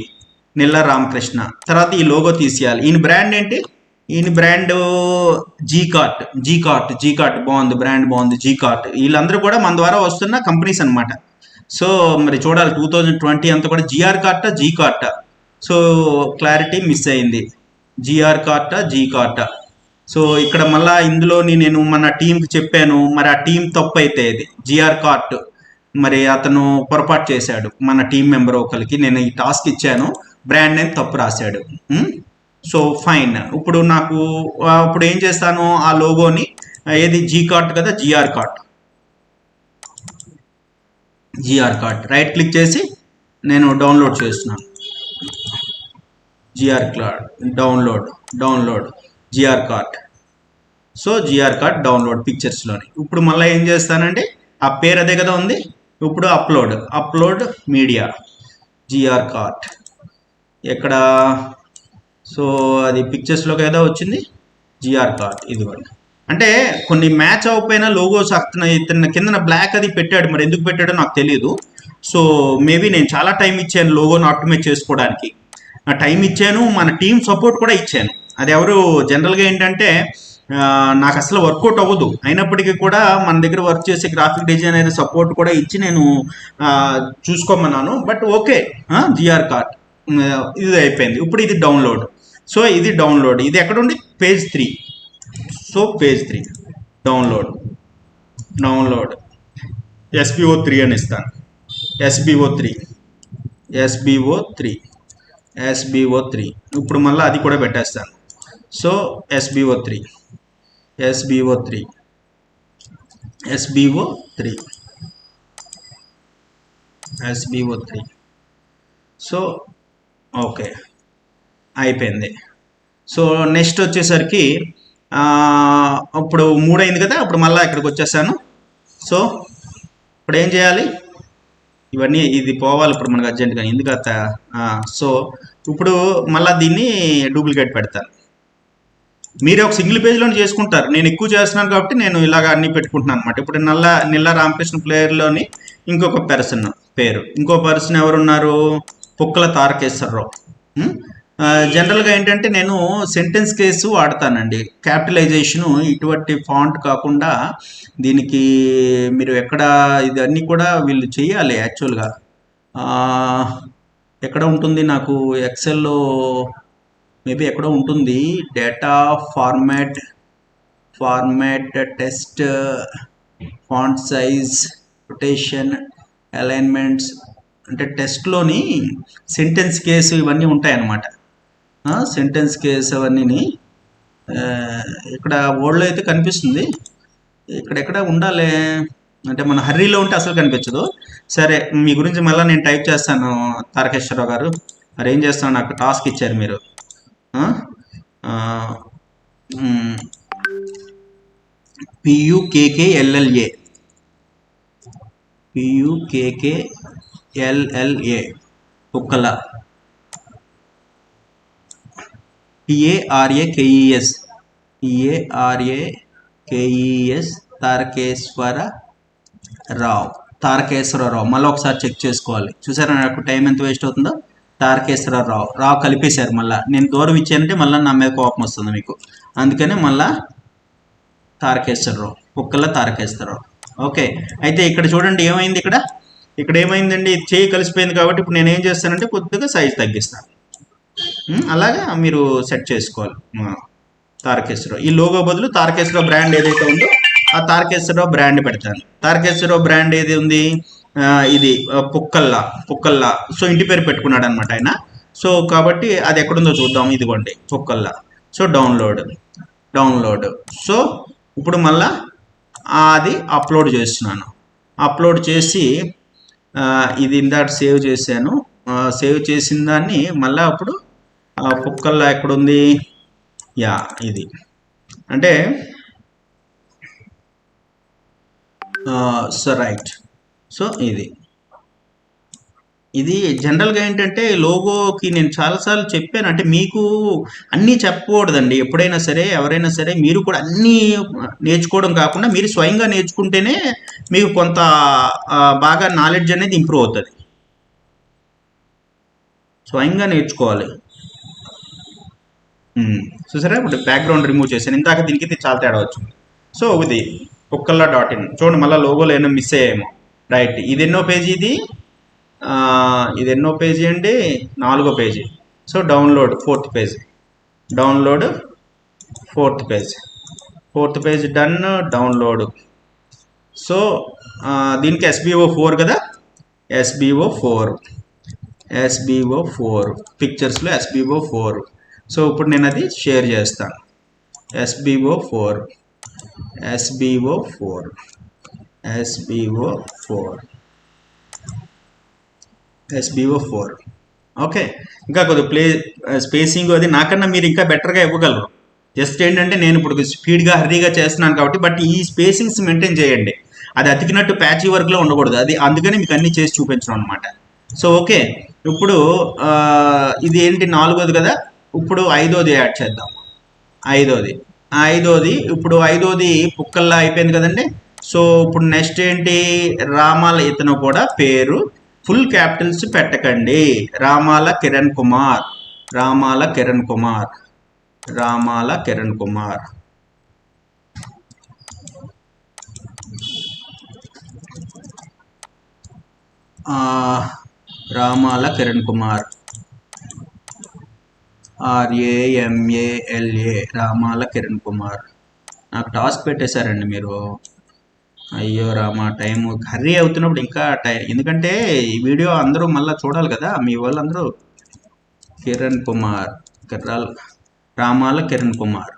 నిల్ల రామకృష్ణ. తర్వాత ఈ లోగో తీసేయాలి. ఈయన బ్రాండ్ ఏంటి, ఈయన బ్రాండ్ జీకార్ట్ బాగుంది, బ్రాండ్ బాగుంది, జీకార్ట్. వీళ్ళందరూ కూడా మన ద్వారా వస్తున్న కంపెనీస్ అనమాట. సో మరి చూడాలి 2020 అంతా కూడా జీకార్టా. సో క్లారిటీ మిస్ అయింది, జీకార్టా. సో ఇక్కడ మళ్ళా ఇందులోని నేను మన టీంకి చెప్పాను, మరి ఆ టీం తప్పు అయితే ఇది కార్ట్, మరి అతను పొరపాటు చేశాడు. మన టీం మెంబర్ ఒకరికి నేను ఈ టాస్క్ ఇచ్చాను, బ్రాండ్ నేమ్ తప్పు రాశాడు. So fine. ఇప్పుడు నాకు ఇప్పుడు ఏం చేస్తాను, ఆ లోగోని ఏది జీకార్ట్ కదా, కార్ట్ రైట్ క్లిక్ చేసి నేను డౌన్లోడ్ చేస్తున్నాను. Download cart. So cart download పిక్చర్స్లోని. ఇప్పుడు మళ్ళీ ఏం చేస్తానంటే ఆ పేరు అదే కదా ఉంది, ఇప్పుడు అప్లోడ్ మీడియా కార్ట్ ఎక్కడ. సో అది పిక్చర్స్లోకి ఏదో వచ్చింది, కార్ట్ ఇదిగోండి. అంటే కొన్ని మ్యాచ్ అవ్వకపోయినా లోగోస్ ఇతను కింద బ్లాక్ అది పెట్టాడు, మరి ఎందుకు పెట్టాడో నాకు తెలియదు. సో మేబీ నేను చాలా టైం ఇచ్చాను లోగోను ఆప్టిమైజ్ చేసుకోవడానికి, టైం ఇచ్చాను, మన టీం సపోర్ట్ కూడా ఇచ్చాను. అది ఎవరు జనరల్గా ఏంటంటే నాకు అసలు వర్కౌట్ అవ్వదు, అయినప్పటికీ కూడా మన దగ్గర వర్క్ చేసే గ్రాఫిక్ డిజైనర్ సపోర్ట్ కూడా ఇచ్చి నేను చూసుకోమన్నాను. బట్ ఓకే, కార్ట్ ఇది అయిపోయింది. ఇప్పుడు ఇది డౌన్లోడ్. సో ఇది డౌన్లోడ్, ఇది ఎక్కడుంది, page 3. So page 3 download SBO3 అని ఇస్తాను. SBO3 ఇప్పుడు మళ్ళీ అది కూడా పెట్టేస్తాను. సో SBO3 సో ఓకే అయిపోయింది. సో నెక్స్ట్ వచ్చేసరికి ఇప్పుడు 3 అయింది కదా, ఇప్పుడు మళ్ళీ ఇక్కడికి వచ్చేసాను. సో ఇప్పుడు ఏం చేయాలి, ఇవన్నీ ఇది పోవాలి ఇప్పుడు మనకు అర్జెంటుగా ఎందుకంత. సో ఇప్పుడు మళ్ళీ దీన్ని డూప్లికేట్ పెడతాను. మీరు ఒక సింగిల్ పేజ్లో చేసుకుంటారు, నేను ఎక్కువ చేస్తున్నాను కాబట్టి నేను ఇలాగ అన్ని పెట్టుకుంటున్నాను అనమాట. ఇప్పుడు నిల్ల రామకృష్ణ ప్లేయర్లోని ఇంకొక పర్సన్ పేరు, ఇంకో పర్సన్ ఎవరున్నారు, పుక్కల తారకేశ్వరరావు. జనరల్గా ఏంటంటే నేను సెంటెన్స్ కేసు వాడతానండి, క్యాపిటలైజేషను ఇటువంటి ఫాంట్ కాకుండా. దీనికి మీరు ఎక్కడ ఇది అన్నీ కూడా వీళ్ళు చేయాలి యాక్చువల్గా. ఎక్కడ ఉంటుంది నాకు ఎక్సెల్లో మేబీ ఎక్కడో ఉంటుంది, data format test, font size, rotation, alignments, అంటే టెస్ట్లోని సెంటెన్స్ కేసు ఇవన్నీ ఉంటాయి అన్నమాట. సెంటెన్స్ కేసు అవన్నీ ఇక్కడ వర్డ్లో అయితే కనిపిస్తుంది, ఇక్కడెక్కడ ఉండాలి అంటే మన హర్రీలో ఉంటే అసలు కనిపించదు. సరే మీ గురించి మళ్ళీ నేను టైప్ చేస్తాను తారకేశ్వరరావు గారు. మరి ఏం చేస్తాను, నాకు టాస్క్ ఇచ్చారు మీరు. PUKKLLA పుక్కల, TARAKES Tarakeswararao. మళ్ళీ ఒకసారి చెక్ చేసుకోవాలి. చూసారా నాకు టైం ఎంత వేస్ట్ అవుతుందో. తారకేశ్వరరావు కలిపేశారు. మళ్ళీ నేను దూరం ఇచ్చానంటే మళ్ళీ నా మీద కోపం వస్తుంది మీకు, అందుకనే మళ్ళీ పుక్కల తారకేశ్వరరావు. ఓకే, అయితే ఇక్కడ చూడండి ఏమైంది, ఇక్కడ ఏమైందండి, చేయి కలిసిపోయింది కాబట్టి ఇప్పుడు నేను ఏం చేస్తానంటే కొద్దిగా సైజ్ తగ్గిస్తాను. అలాగా మీరు సెట్ చేసుకోవాలి తారకేశ్వరరావు. ఈ లోగో బదులు తారకేశ్వరరావు బ్రాండ్ ఏదైతే ఉందో ఆ తారకేశ్వరరావు బ్రాండ్ పెడతాను. తారకేశ్వరరావు బ్రాండ్ ఏది ఉంది, ఇది పుక్కల్లా. సో ఇంటి పేరు పెట్టుకున్నాడు అనమాట ఆయన. సో కాబట్టి అది ఎక్కడుందో చూద్దాం. ఇదిగోండి పుక్కల్లా. So download. సో ఇప్పుడు మళ్ళా అది అప్లోడ్ చేస్తున్నాను. అప్లోడ్ చేసి ఇది ఇందాక సేవ్ చేశాను. సేవ్ చేసిన దాన్ని మళ్ళీ అప్పుడు పుక్కల్లా ఎక్కడుంది, యా ఇది అంటే సో రైట్. సో ఇది జనరల్గా ఏంటంటే లోగోకి నేను చాలాసార్లు చెప్పాను. అంటే మీకు అన్నీ చెప్పకూడదండి. ఎప్పుడైనా సరే ఎవరైనా సరే మీరు కూడా అన్నీ నేర్చుకోవడం కాకుండా మీరు స్వయంగా నేర్చుకుంటేనే మీకు కొంత బాగా నాలెడ్జ్ అనేది ఇంప్రూవ్ అవుతుంది. స్వయంగా నేర్చుకోవాలి. చూసారా, ఇప్పుడు బ్యాక్గ్రౌండ్ రిమూవ్ చేశాను. ఇందాక దీనికి చాలా తేడా వచ్చింది. సో ఇది పుక్కల్లా.in చూడండి, మళ్ళీ లోగోలో ఏమో మిస్ అయ్యాయేమో. రైట్, ఇది ఎన్నో పేజీ, ఇది ఎన్నో పేజీ అండి, 4వ page. So download 4th page, download 4th page done. Download. So దీనికి SBO4 కదా, SBO4 పిక్చర్స్లో SBO4. సో ఇప్పుడు నేను అది షేర్ చేస్తాను. SBO4 okay. ఇంకా కొద్దిగా స్పేసింగ్ అది నాకన్నా మీరు ఇంకా బెటర్గా ఇవ్వగలరు. జస్ట్ ఏంటంటే నేను ఇప్పుడు స్పీడ్గా హర్రీగా చేస్తున్నాను కాబట్టి, బట్ ఈ స్పేసింగ్స్ మెయింటైన్ చేయండి. అది అతికినట్టు ప్యాచీ వర్క్లో ఉండకూడదు. అది అందుకని మీకు అన్ని చేసి చూపించడం అనమాట. సో ఓకే, ఇప్పుడు ఇది ఏంటి 4వది కదా, ఇప్పుడు 5వది యాడ్ చేద్దాం. 5వది ఇప్పుడు 5వది పుక్కల్లా అయిపోయింది కదండి. సో ఇప్పుడు నెక్స్ట్ ఏంటి, రామాల. ఇతను కూడా పేరు ఫుల్ క్యాపిటల్స్ పెట్టకండి. రామాల కిరణ్ కుమార్. RAMALA, రామాల కిరణ్ కుమార్. నాకు టాస్క్ పెట్టేశారండి మీరు. అయ్యో రామా, టైం హర్రీ అవుతున్నప్పుడు ఇంకా ఎందుకంటే ఈ వీడియో అందరూ మళ్ళీ చూడాలి కదా, మీ వాళ్ళందరూ. రామాల కిరణ్ కుమార్.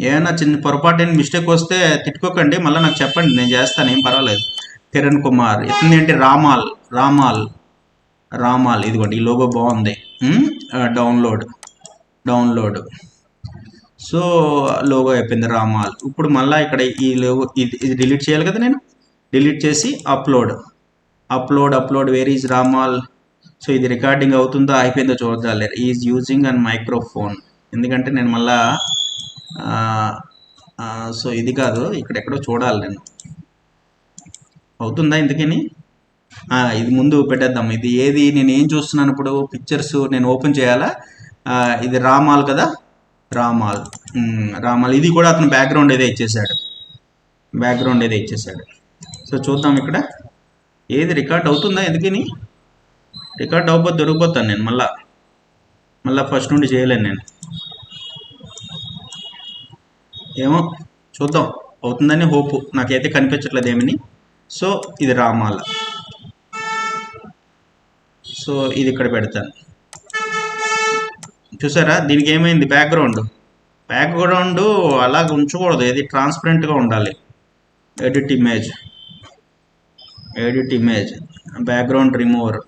ఏమైనా చిన్న పొరపాటు మిస్టేక్ వస్తే తిట్టుకోకండి, మళ్ళీ నాకు చెప్పండి, నేను చేస్తాను, ఏం పర్వాలేదు. కిరణ్ కుమార్. ఇతను ఏంటి, రామాల్. ఇదిగోండి ఈ లోగో బాగుంది. డౌన్లోడ్. సో లోగో అయిపోయింది, రామాల్. ఇప్పుడు మళ్ళీ ఇక్కడ ఈ లోగో ఇది డిలీట్ చేయాలి కదా, నేను డిలీట్ చేసి అప్లోడ్ వేర్ ఈజ్ రామాల్. సో ఇది రికార్డింగ్ అవుతుందో అయిపోయిందో చూడాలి. Is using an microphone. ఎందుకంటే నేను మళ్ళా సో ఇది కాదు, ఇక్కడెక్కడో చూడాలి నేను. అవుతుందా ఇందుకని? ఇది ముందు పెట్టేద్దాం. ఇది ఏది, నేను ఏం చూస్తున్నాను ఇప్పుడు, పిక్చర్స్ నేను ఓపెన్ చేయాలా. ఇది రామాల్ కదా, రామాల్. ఇది కూడా అతను బ్యాక్గ్రౌండ్ ఏదో ఇచ్చేసాడు. సో చూద్దాం ఇక్కడ ఏది రికార్డ్ అవుతుందా. ఎందుకని రికార్డ్ అవ్వకపోతే దొరికిపోతాను నేను. మళ్ళా ఫస్ట్ నుండి చేయలేను నేను. ఏమో చూద్దాం, అవుతుందని హోప్. నాకైతే కనిపించట్లేదు ఏమని. సో ఇది రామాల. సో ఇది ఇక్కడ పెడతాను. చూసారా, దీనికి ఏమైంది, బ్యాక్గ్రౌండ్ అలాగ ఉంచకూడదు, ఏది ట్రాన్స్పరెంట్గా ఉండాలి. Edit image, background remover.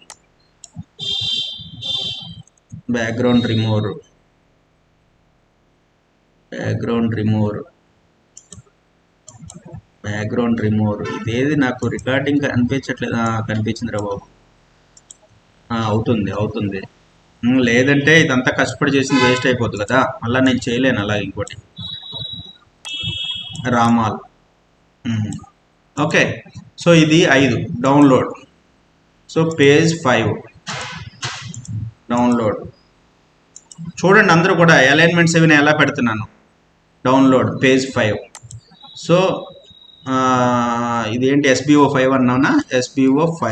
ఇదేది నాకు రికార్డింగ్ అనిపించట్లేదు. కనిపించింది రా బాబు. అవుతుంది. లేదంటే ఇదంతా కష్టపడి చేసింది వేస్ట్ అయిపోతుంది కదా, మళ్ళీ నేను చేయలేను అలా. ఇంకోటి రామాల్. ఓకే. సో ఇది 5 డౌన్లోడ్. So page 5 download. చూడండి అందరూ కూడా అలైన్మెంట్స్ ఏమైనా ఎలా పెడుతున్నాను. Download page 5. సో ఇదేంటి, SBO5 అన్నానా, SBO5.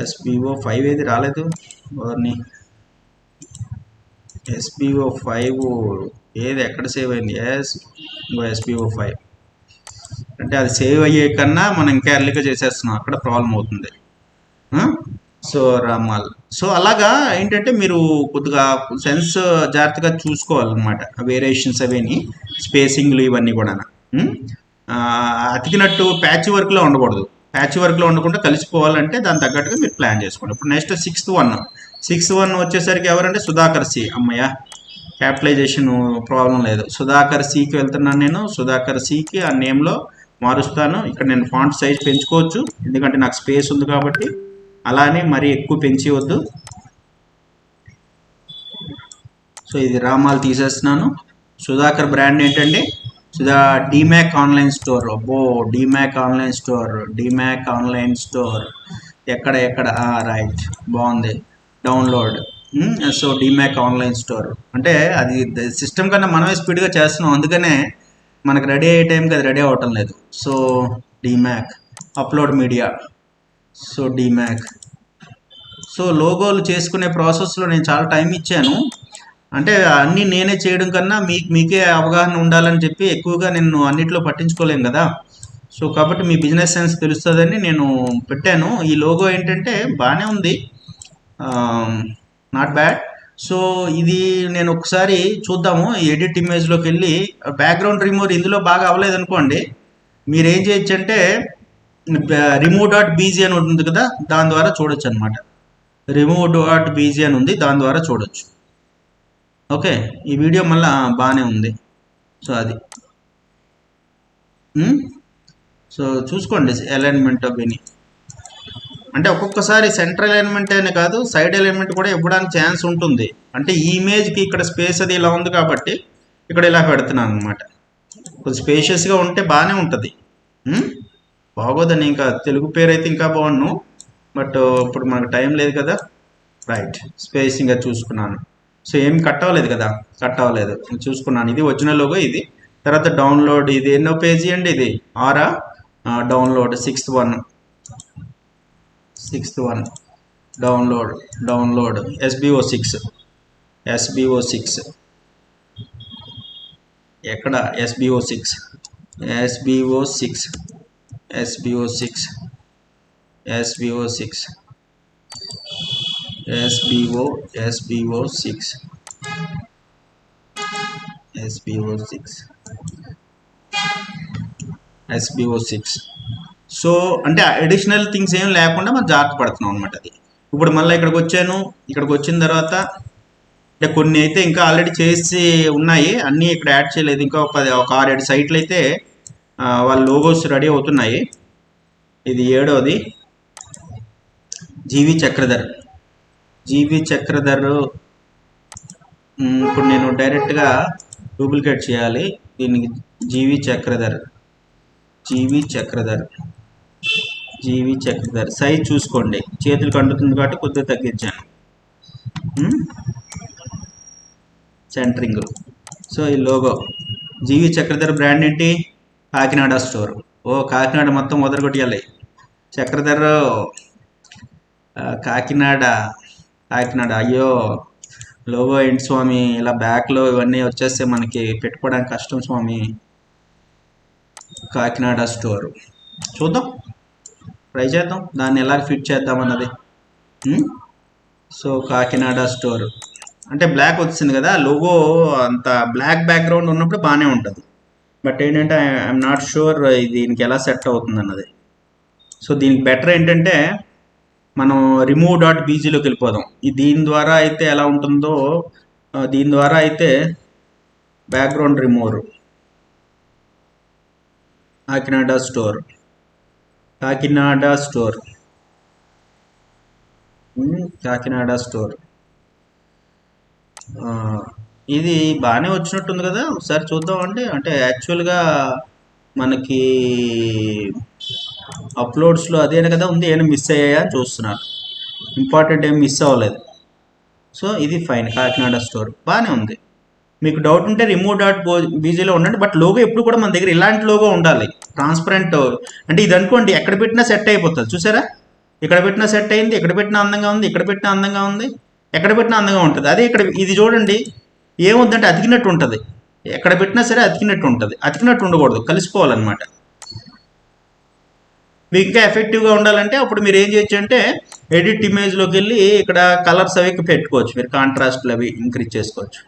SBO5 ఏది రాలేదు వారిని. SBO5 ఏది ఎక్కడ సేవ్ అయింది? SBO5 అంటే అది సేవ్ అయ్యే కన్నా మనం ఇంకా ఎర్లీగా చేసేస్తున్నాం, అక్కడ ప్రాబ్లం అవుతుంది. సో రామాల్, సో అలాగా ఏంటంటే మీరు కొద్దిగా సెన్స్ జాగ్రత్తగా చూసుకోవాలన్నమాట, వేరియేషన్స్ అవేని, స్పేసింగ్లు ఇవన్నీ కూడా. అతికినట్టు ప్యాచ్ వర్క్లో ఉండకూడదు. ప్యాచ్ వర్క్లో ఉండకుండా కలిసిపోవాలంటే దాని తగ్గట్టుగా మీరు ప్లాన్ చేసుకోండి. ఇప్పుడు నెక్స్ట్ 6th 1 వచ్చేసరికి ఎవరంటే సుధాకర్ సి. అమ్మయ్య, క్యాపిటలైజేషన్ ప్రాబ్లం లేదు. సుధాకర్ సికి వెళ్తున్నాను నేను. సుధాకర్ సికి ఆ నేమ్లో మారుస్తాను. ఇక్కడ నేను ఫాంట్ సైజ్ పెంచుకోవచ్చు ఎందుకంటే నాకు స్పేస్ ఉంది కాబట్టి. అలానే మరీ ఎక్కువ పెంచవద్దు. సో ఇది రామాల్ తీసేస్తున్నాను. సుధాకర్ బ్రాండ్ ఏంటండి? డిమ్యాక్ ఆన్లైన్ స్టోర్. అబ్బో, డిమ్యాక్ ఆన్లైన్ స్టోర్ ఎక్కడ రైట్, బాగుంది. డౌన్లోడ్. సో డిమ్యాక్ ఆన్లైన్ స్టోర్ అంటే అది సిస్టమ్ కన్నా మనమే స్పీడ్గా చేస్తున్నాం, అందుకనే మనకు రెడీ అయ్యే టైంకి అది రెడీ అవ్వటం లేదు. సో డిమ్యాక్ అప్లోడ్ మీడియా. సో డిమ్యాక్. సో లోగోలు చేసుకునే ప్రాసెస్లో నేను చాలా టైం ఇచ్చాను. అంటే అన్నీ నేనే చేయడం కన్నా మీకే అవగాహన ఉండాలని చెప్పి ఎక్కువగా నేను అన్నిట్లో పట్టించుకోలేను కదా. సో కాబట్టి మీ బిజినెస్ సెన్స్ తెలుస్తుందని నేను పెట్టాను. ఈ లోగో ఏంటంటే బాగానే ఉంది, నాట్ బ్యాడ్. సో ఇది నేను ఒకసారి చూద్దాము, ఎడిట్ ఇమేజ్లోకి వెళ్ళి బ్యాక్గ్రౌండ్ రిమూవ్ ఇందులో బాగా అవ్వలేదు అనుకోండి, మీరు ఏం చేయొచ్చు అంటే remove.bg అని ఉంటుంది కదా, దాని ద్వారా చూడొచ్చు అనమాట. remove.bg అని ఉంది, దాని ద్వారా చూడొచ్చు. ఓకే, ఈ వీడియో మళ్ళీ బాగానే ఉంది. సో అది సో చూసుకోండి అలైన్మెంట్ అవన్నీ. అంటే ఒక్కొక్కసారి సెంట్రల్ అలైన్మెంట్ అనే కాదు, సైడ్ అలైన్మెంట్ కూడా ఇవ్వడానికి ఛాన్స్ ఉంటుంది. అంటే ఈ ఇమేజ్కి ఇక్కడ స్పేస్ అది ఇలా ఉంది కాబట్టి ఇక్కడ ఇలా పెడుతున్నాను అనమాట. కొంచెం స్పేషియస్గా ఉంటే బాగానే ఉంటుంది. బాగోదని ఇంకా తెలుగు పేరు అయితే ఇంకా బాగున్నాను, బట్ ఇప్పుడు మనకు టైం లేదు కదా. రైట్, స్పేసింగ్గా చూసుకున్నాను. సో ఏం కట్ అవ్వలేదు కదా, కట్ అవ్వలేదు, చూసుకున్నాను. ఇది ఒరిజినల్ లోగో. ఇది తర్వాత డౌన్లోడ్, ఇది ఎన్నో పేజీ అండి? ఇది ఆరా. డౌన్లోడ్ 6th 1 డౌన్లోడ్ SBO6 ఎక్కడ? SBO6 సో అంటే అడిషనల్ థింగ్స్ ఏం లేకుండా మనం జాగ్రత్త పడుతున్నాం అనమాట. అది ఇప్పుడు మళ్ళీ ఇక్కడికి వచ్చాను. ఇక్కడికి వచ్చిన తర్వాత అంటే కొన్ని అయితే ఇంకా ఆల్రెడీ చేసి ఉన్నాయి, అన్నీ ఇక్కడ యాడ్ చేయలేదు. ఇంకా ఒక 6-7 సైట్లు అయితే వాళ్ళ లోగోస్ రెడీ అవుతున్నాయి. ఇది 7వది. జీవి చక్రధర్. ఇప్పుడు నేను డైరెక్ట్గా డూప్లికేట్ చేయాలి దీనికి. జీవి చక్రధర్ సైజ్ చూసుకోండి, చేతులకు అంటుతుంది కాబట్టి కొద్దిగా తగ్గించాను సెంటరింగ్. సో ఈ లోగో జీవి చక్రధర్ బ్రాండ్ ఏంటి? కాకినాడ స్టోర్. కాకినాడ మొత్తం వదలగొట్టాలి. చక్రధర్ కాకినాడ. అయ్యో, లోగో ఏంటి స్వామి, ఇలా బ్యాక్లో ఇవన్నీ వచ్చేస్తే మనకి పెట్టుకోవడానికి కష్టం స్వామి. కాకినాడ స్టోర్ చూద్దాం, ట్రై చేద్దాం దాన్ని ఎలా ఫిట్ చేద్దాం అన్నది. సో కాకినాడ స్టోర్ అంటే బ్లాక్ వచ్చింది కదా లోగో, అంత బ్లాక్ బ్యాక్గ్రౌండ్ ఉన్నప్పుడు బాగానే ఉంటుంది. బట్ ఏంటంటే ఐఎమ్ నాట్ షూర్ దీనికి ఎలా సెట్ అవుతుంది అన్నది. సో దీనికి బెటర్ ఏంటంటే మనం remove.bgలోకి వెళ్ళిపోదాం. దీని ద్వారా అయితే ఎలా ఉంటుందో, దీని ద్వారా అయితే బ్యాక్గ్రౌండ్ రిమూవర్. కాకినాడ స్టోర్ ఇది బాగానే వచ్చినట్టుంది కదా, ఒకసారి చూద్దాం. అంటే యాక్చువల్గా మనకి అప్లోడ్స్లో అదే కదా ఉంది, ఏమైనా మిస్ అయ్యాయా అని చూస్తున్నాను. ఇంపార్టెంట్ ఏం మిస్ అవ్వలేదు. సో ఇది ఫైన్, కాకినాడ స్టోర్ బాగానే ఉంది. మీకు డౌట్ ఉంటే remove.bgలో ఉండండి. బట్ లోగో ఎప్పుడు కూడా మన దగ్గర ఇలాంటి లోగో ఉండాలి, ట్రాన్స్పరెంట్. అంటే ఇది అనుకోండి ఎక్కడ పెట్టినా సెట్ అయిపోతుంది, చూసారా? ఇక్కడ పెట్టినా సెట్ అయింది, ఇక్కడ పెట్టినా అందంగా ఉంది, ఇక్కడ పెట్టినా అందంగా ఉంది, ఎక్కడ పెట్టినా అందంగా ఉంటుంది. అదే ఇక్కడ ఇది చూడండి, ఏమవుతుందంటే అతికినట్టు ఉంటుంది. ఎక్కడ పెట్టినా సరే అతికినట్టు ఉంటుంది. అతికినట్టు ఉండకూడదు, కలిసిపోవాలన్నమాట. మీకు ఇంకా ఎఫెక్టివ్గా ఉండాలంటే అప్పుడు మీరు ఏం చేయొచ్చు అంటే ఎడిట్ ఇమేజ్లోకి వెళ్ళి ఇక్కడ కలర్స్ అవి పెట్టుకోవచ్చు. మీరు కాంట్రాస్ట్లు అవి ఇంక్రీజ్ చేసుకోవచ్చు.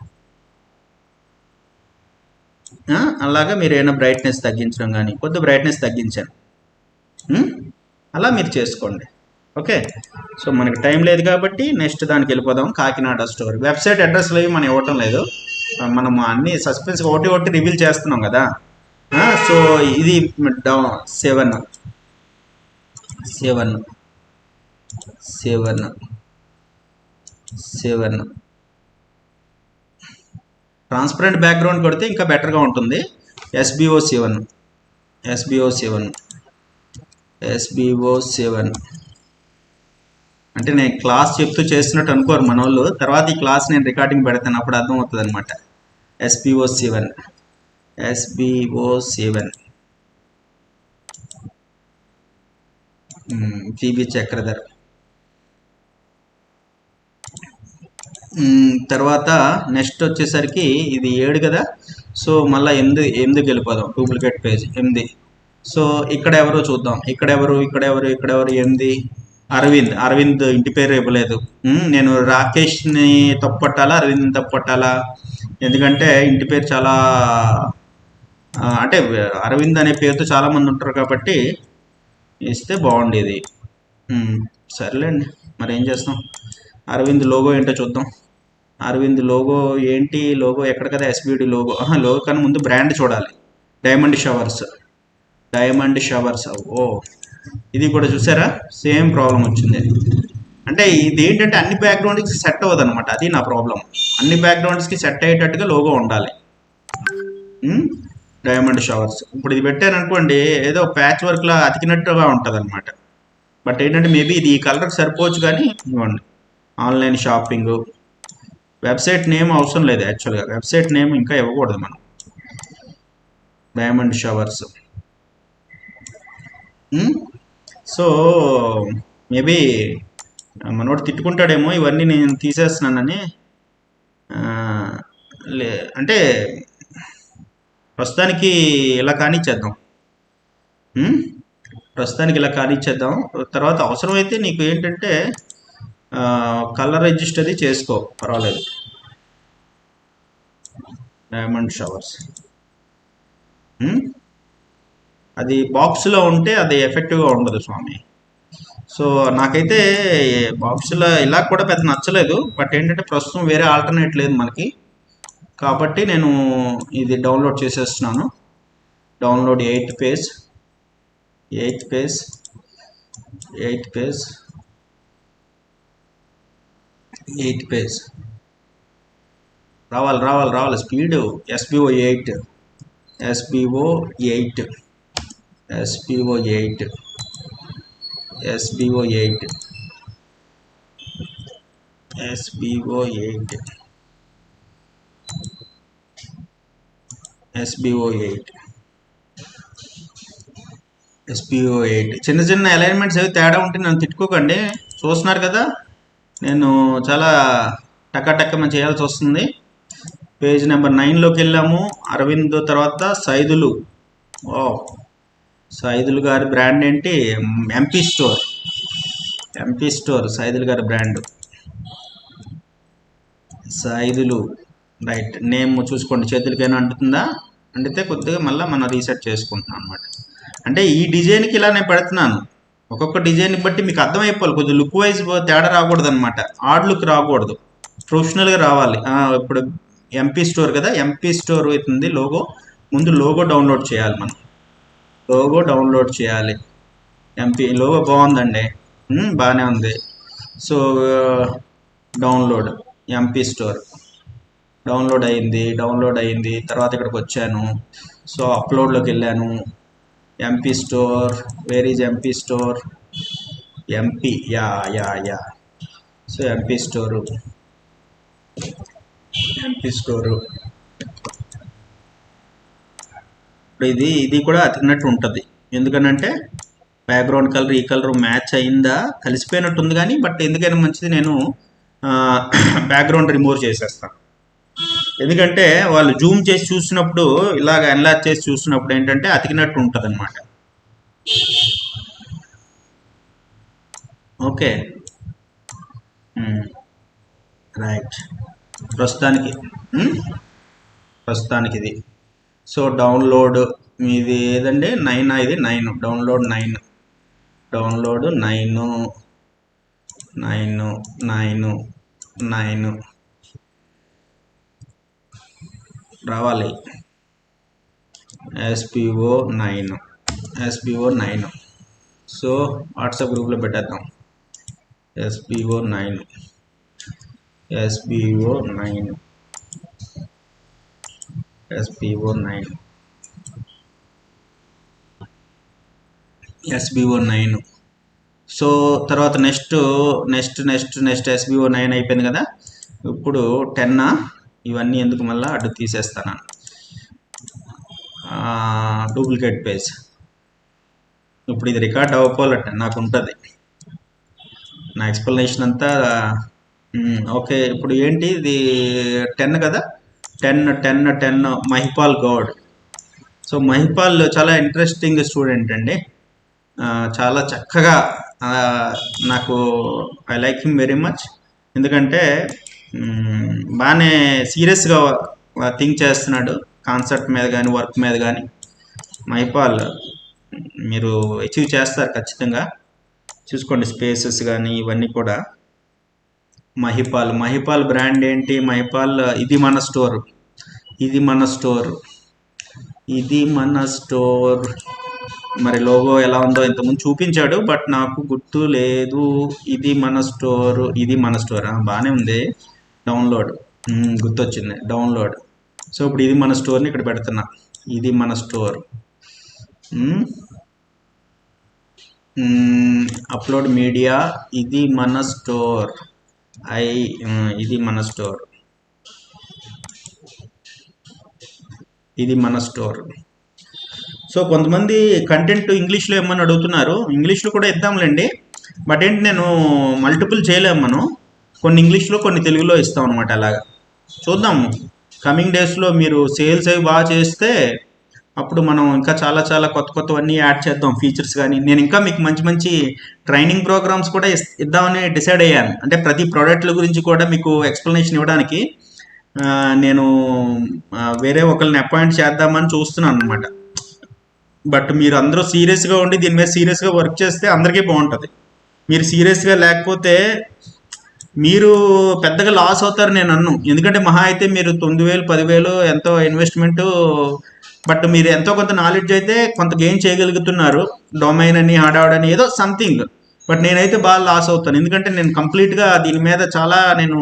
అలాగా మీరు ఏమైనా బ్రైట్నెస్ తగ్గించడం కానీ, కొద్ది బ్రైట్నెస్ తగ్గించాను, అలా మీరు చేసుకోండి. ఓకే, సో మనకి టైం లేదు కాబట్టి నెక్స్ట్ దానికి వెళ్ళిపోదాం. కాకినాడ స్టోర్ వెబ్సైట్ అడ్రస్లు అవి మనం ఇవ్వటం లేదు, మనం అన్ని సస్పెన్స్ ఒకటి ఒకటి రివీల్ చేస్తున్నాం కదా. సో ఇది 7 ట్రాన్స్పరెంట్ బ్యాక్గ్రౌండ్ కొడితే ఇంకా బెటర్గా ఉంటుంది. SBO7 అంటే నేను క్లాస్ చెప్తూ చేస్తున్నట్టు అనుకోరు మన వాళ్ళు. తర్వాత ఈ క్లాస్ నేను రికార్డింగ్ పెడతాను, అప్పుడు అర్థమవుతుంది అనమాట. SBO7 GB Chakradhar. తర్వాత నెక్స్ట్ వచ్చేసరికి ఇది 7 కదా. సో మళ్ళీ 8కి వెళ్ళిపోదాం. Duplicate page 8. సో ఇక్కడ ఎవరో చూద్దాం. ఇక్కడెవరు 8 అరవింద్ ఇంటి పేరు ఇవ్వలేదు. నేను రాకేష్ని తప్పట్టాలా, అరవింద్ని తప్పట్టాలా? ఎందుకంటే ఇంటి పేరు చాలా అంటే అరవింద్ అనే పేరుతో చాలామంది ఉంటారు కాబట్టి ఇస్తే బాగుండేది. సర్లేండి, మరి ఏం చేస్తాం. అరవింద్ లోగో ఏంటో చూద్దాం. అరవింద్ లోగో ఏంటి? లోగో ఎక్కడ కదా, SBD లోగో. లోగో కన్నా ముందు బ్రాండ్ చూడాలి. Diamond showers. ఓ, ఇది కూడా చూసారా, సేమ్ ప్రాబ్లం వచ్చింది. అంటే ఇది ఏంటంటే అన్ని బ్యాక్గ్రౌండ్స్కి సెట్ అవ్వదు అనమాట. అది నా ప్రాబ్లం. అన్ని బ్యాక్గ్రౌండ్స్కి సెట్ అయ్యేటట్టుగా లోగో ఉండాలి. Diamond showers. ఇప్పుడు ఇది పెట్టాను అనుకోండి, ఏదో ప్యాచ్ వర్క్లా అతికినట్టుగా ఉంటుంది అనమాట. బట్ ఏంటంటే మేబీ ఇది ఈ కలర్కి సరిపోవచ్చు, కానీ ఇవ్వండి. Online shopping. వెబ్సైట్ నేమ్ అవసరం లేదు యాక్చువల్గా. వెబ్సైట్ నేమ్ ఇంకా ఇవ్వకూడదు మనం. Diamond showers. సో మేబీ మనోడు తిట్టుకుంటాడేమో ఇవన్నీ నేను తీసేస్తున్నానని. అంటే ప్రస్తుతానికి ఇలా కానిచ్చేద్దాం. తర్వాత అవసరమైతే నీకు ఏంటంటే కలర్ అడ్జస్ట్ అది చేసుకో, పర్వాలేదు. డైమండ్ షవర్స్ అది బాక్స్లో ఉంటే అది ఎఫెక్టివ్గా ఉండదు స్వామి. సో నాకైతే బాక్స్లో ఇలా కూడా పెద్ద నచ్చలేదు. బట్ ఏంటంటే ప్రస్తుతం వేరే ఆల్టర్నేట్ లేదు మనకి, కాబట్టి నేను ఇది డౌన్లోడ్ చేసేస్తున్నాను. డౌన్లోడ్ 8th పేజ్ రావాలి స్పీడు. SBO8 చిన్న చిన్న అలైన్మెంట్స్ అవి తేడా ఉంటే నన్ను తిట్టుకోకండి. చూస్తున్నారు కదా, నేను చాలా టక్క చేయాల్సి వస్తుంది. పేజ్ నెంబర్ 9లోకి వెళ్ళాము. అరవింద్ తర్వాత సైదులు. సైదులు గారి బ్రాండ్ ఏంటి? MP స్టోర్ సైదులు గారి బ్రాండ్. సైదులు, రైట్. నేమ్ చూసుకోండి, చేతులకైనా అంటుతుందా? అంటితే కొద్దిగా మళ్ళీ మనం రీసెట్ చేసుకుంటున్నాం అనమాట. అంటే ఈ డిజైన్కి ఇలా నేను పెడుతున్నాను. ఒక్కొక్క డిజైన్ బట్టి మీకు అర్థమైపోవాలి. కొద్దిగా లుక్ వైజ్ తేడా రాకూడదు అనమాట. ఆడ్ లుక్ రాకూడదు, ప్రొఫెషనల్గా రావాలి. ఇప్పుడు MP స్టోర్ కదా, MP స్టోర్ అవుతుంది లోగో. ముందు లోగో డౌన్లోడ్ చేయాలి మనం. MP లోగో బాగుందండి, బాగానే ఉంది. So download MP store download అయింది. తర్వాత ఇక్కడికి వచ్చాను. సో అప్లోడ్లోకి వెళ్ళాను. MP store, where is MP store? Yeah. So MP store. ఇప్పుడు ఇది కూడా అతికినట్టు ఉంటుంది. ఎందుకనంటే బ్యాక్గ్రౌండ్ కలర్ ఈ కలర్ మ్యాచ్ అయిందా, కలిసిపోయినట్టుంది కానీ బట్ ఎందుకైనా మంచిది నేను బ్యాక్గ్రౌండ్ రిమూవ్ చేసేస్తాను. ఎందుకంటే వాళ్ళు జూమ్ చేసి చూసినప్పుడు ఇలాగ ఎన్లార్జ్ చేసి చూసినప్పుడు ఏంటంటే అతికినట్టు ఉంటుంది అనమాట. Okay right. ప్రస్తుతానికి ఇది. సో డౌన్లోడ్ ఇది ఏదండి 9, ఇది 9, డౌన్లోడ్ 9 రావాలి. SPO 9. సో వాట్సాప్ గ్రూప్లో పెట్టేద్దాం. SPO 9 సో తర్వాత నెక్స్ట్ SBO 9 అయిపోయింది కదా. ఇప్పుడు 10 ఇవన్నీ ఎందుకు మళ్ళీ అడ్డు తీసేస్తాను. Duplicate page. ఇప్పుడు ఇది రికార్డ్ అవ్వకపోవాలంటే నాకు ఉంటుంది నా ఎక్స్ప్లెనేషన్ అంతా. ఓకే ఇప్పుడు ఏంటి ఇది 10 కదా. 10 మహిపాల్ గౌడ్. సో మహిపాల్ చాలా ఇంట్రెస్టింగ్ స్టూడెంట్ అండి. చాలా చక్కగా నాకు I like him very much. ఎందుకంటే బాగానే సీరియస్గా థింక్ చేస్తున్నాడు కాన్సెప్ట్ మీద కానీ వర్క్ మీద కానీ. మహిపాల్ మీరు అచీవ్ చేస్తారు ఖచ్చితంగా. చూసుకోండి స్పేసెస్ కానీ ఇవన్నీ కూడా. మహిపాల్ బ్రాండ్ ఏంటి? మహిపాల్ ఇది మన స్టోర్. మరి లోగో ఎలా ఉందో ఇంతకుముందు చూపించాడు బట్ నాకు గుర్తు లేదు. ఇది మన స్టోర్ బాగానే ఉంది. డౌన్లోడ్ గుర్తొచ్చింది, డౌన్లోడ్. సో ఇప్పుడు ఇది మన స్టోర్ని ఇక్కడ పెడుతున్నా. ఇది మన స్టోర్. Upload media. ఇది మన స్టోర్. ఇది మన స్టోర్. సో కొంతమంది కంటెంట్ ఇంగ్లీష్లో ఏమని అడుగుతున్నారు. ఇంగ్లీష్లో కూడా ఇద్దాంలేండి. బట్ ఏంటి నేను మల్టిపుల్ చేయలేము. మనం కొన్ని ఇంగ్లీష్లో కొన్ని తెలుగులో ఇస్తాం అనమాట. అలాగా చూద్దాము. కమింగ్ డేస్లో మీరు సేల్స్ అవి బాగా చేస్తే అప్పుడు మనం ఇంకా చాలా కొత్తవన్నీ యాడ్ చేద్దాం, ఫీచర్స్ కానీ. నేను ఇంకా మీకు మంచి ట్రైనింగ్ ప్రోగ్రామ్స్ కూడా ఇద్దామని డిసైడ్ అయ్యాను. అంటే ప్రతి ప్రోడక్ట్ల గురించి కూడా మీకు ఎక్స్ప్లెనేషన్ ఇవ్వడానికి నేను వేరే ఒకరిని అపాయింట్ చేద్దామని చూస్తున్నాను అనమాట. బట్ మీరు అందరూ సీరియస్గా ఉండి దీని మీద సీరియస్గా వర్క్ చేస్తే అందరికీ బాగుంటుంది. మీరు సీరియస్గా లేకపోతే మీరు పెద్దగా లాస్ అవుతారు నేను అన్ను. ఎందుకంటే మహా అయితే మీరు 9,000 10,000 ఎంతో ఇన్వెస్ట్మెంటు, బట్ మీరు ఎంతో కొంత నాలెడ్జ్ అయితే కొంత గెయిన్ చేయగలుగుతున్నారు. డొమైన్ అని ఆడాడని ఏదో సంథింగ్. బట్ నేనైతే బాగా లాస్ అవుతాను. ఎందుకంటే నేను కంప్లీట్గా దీని మీద చాలా నేను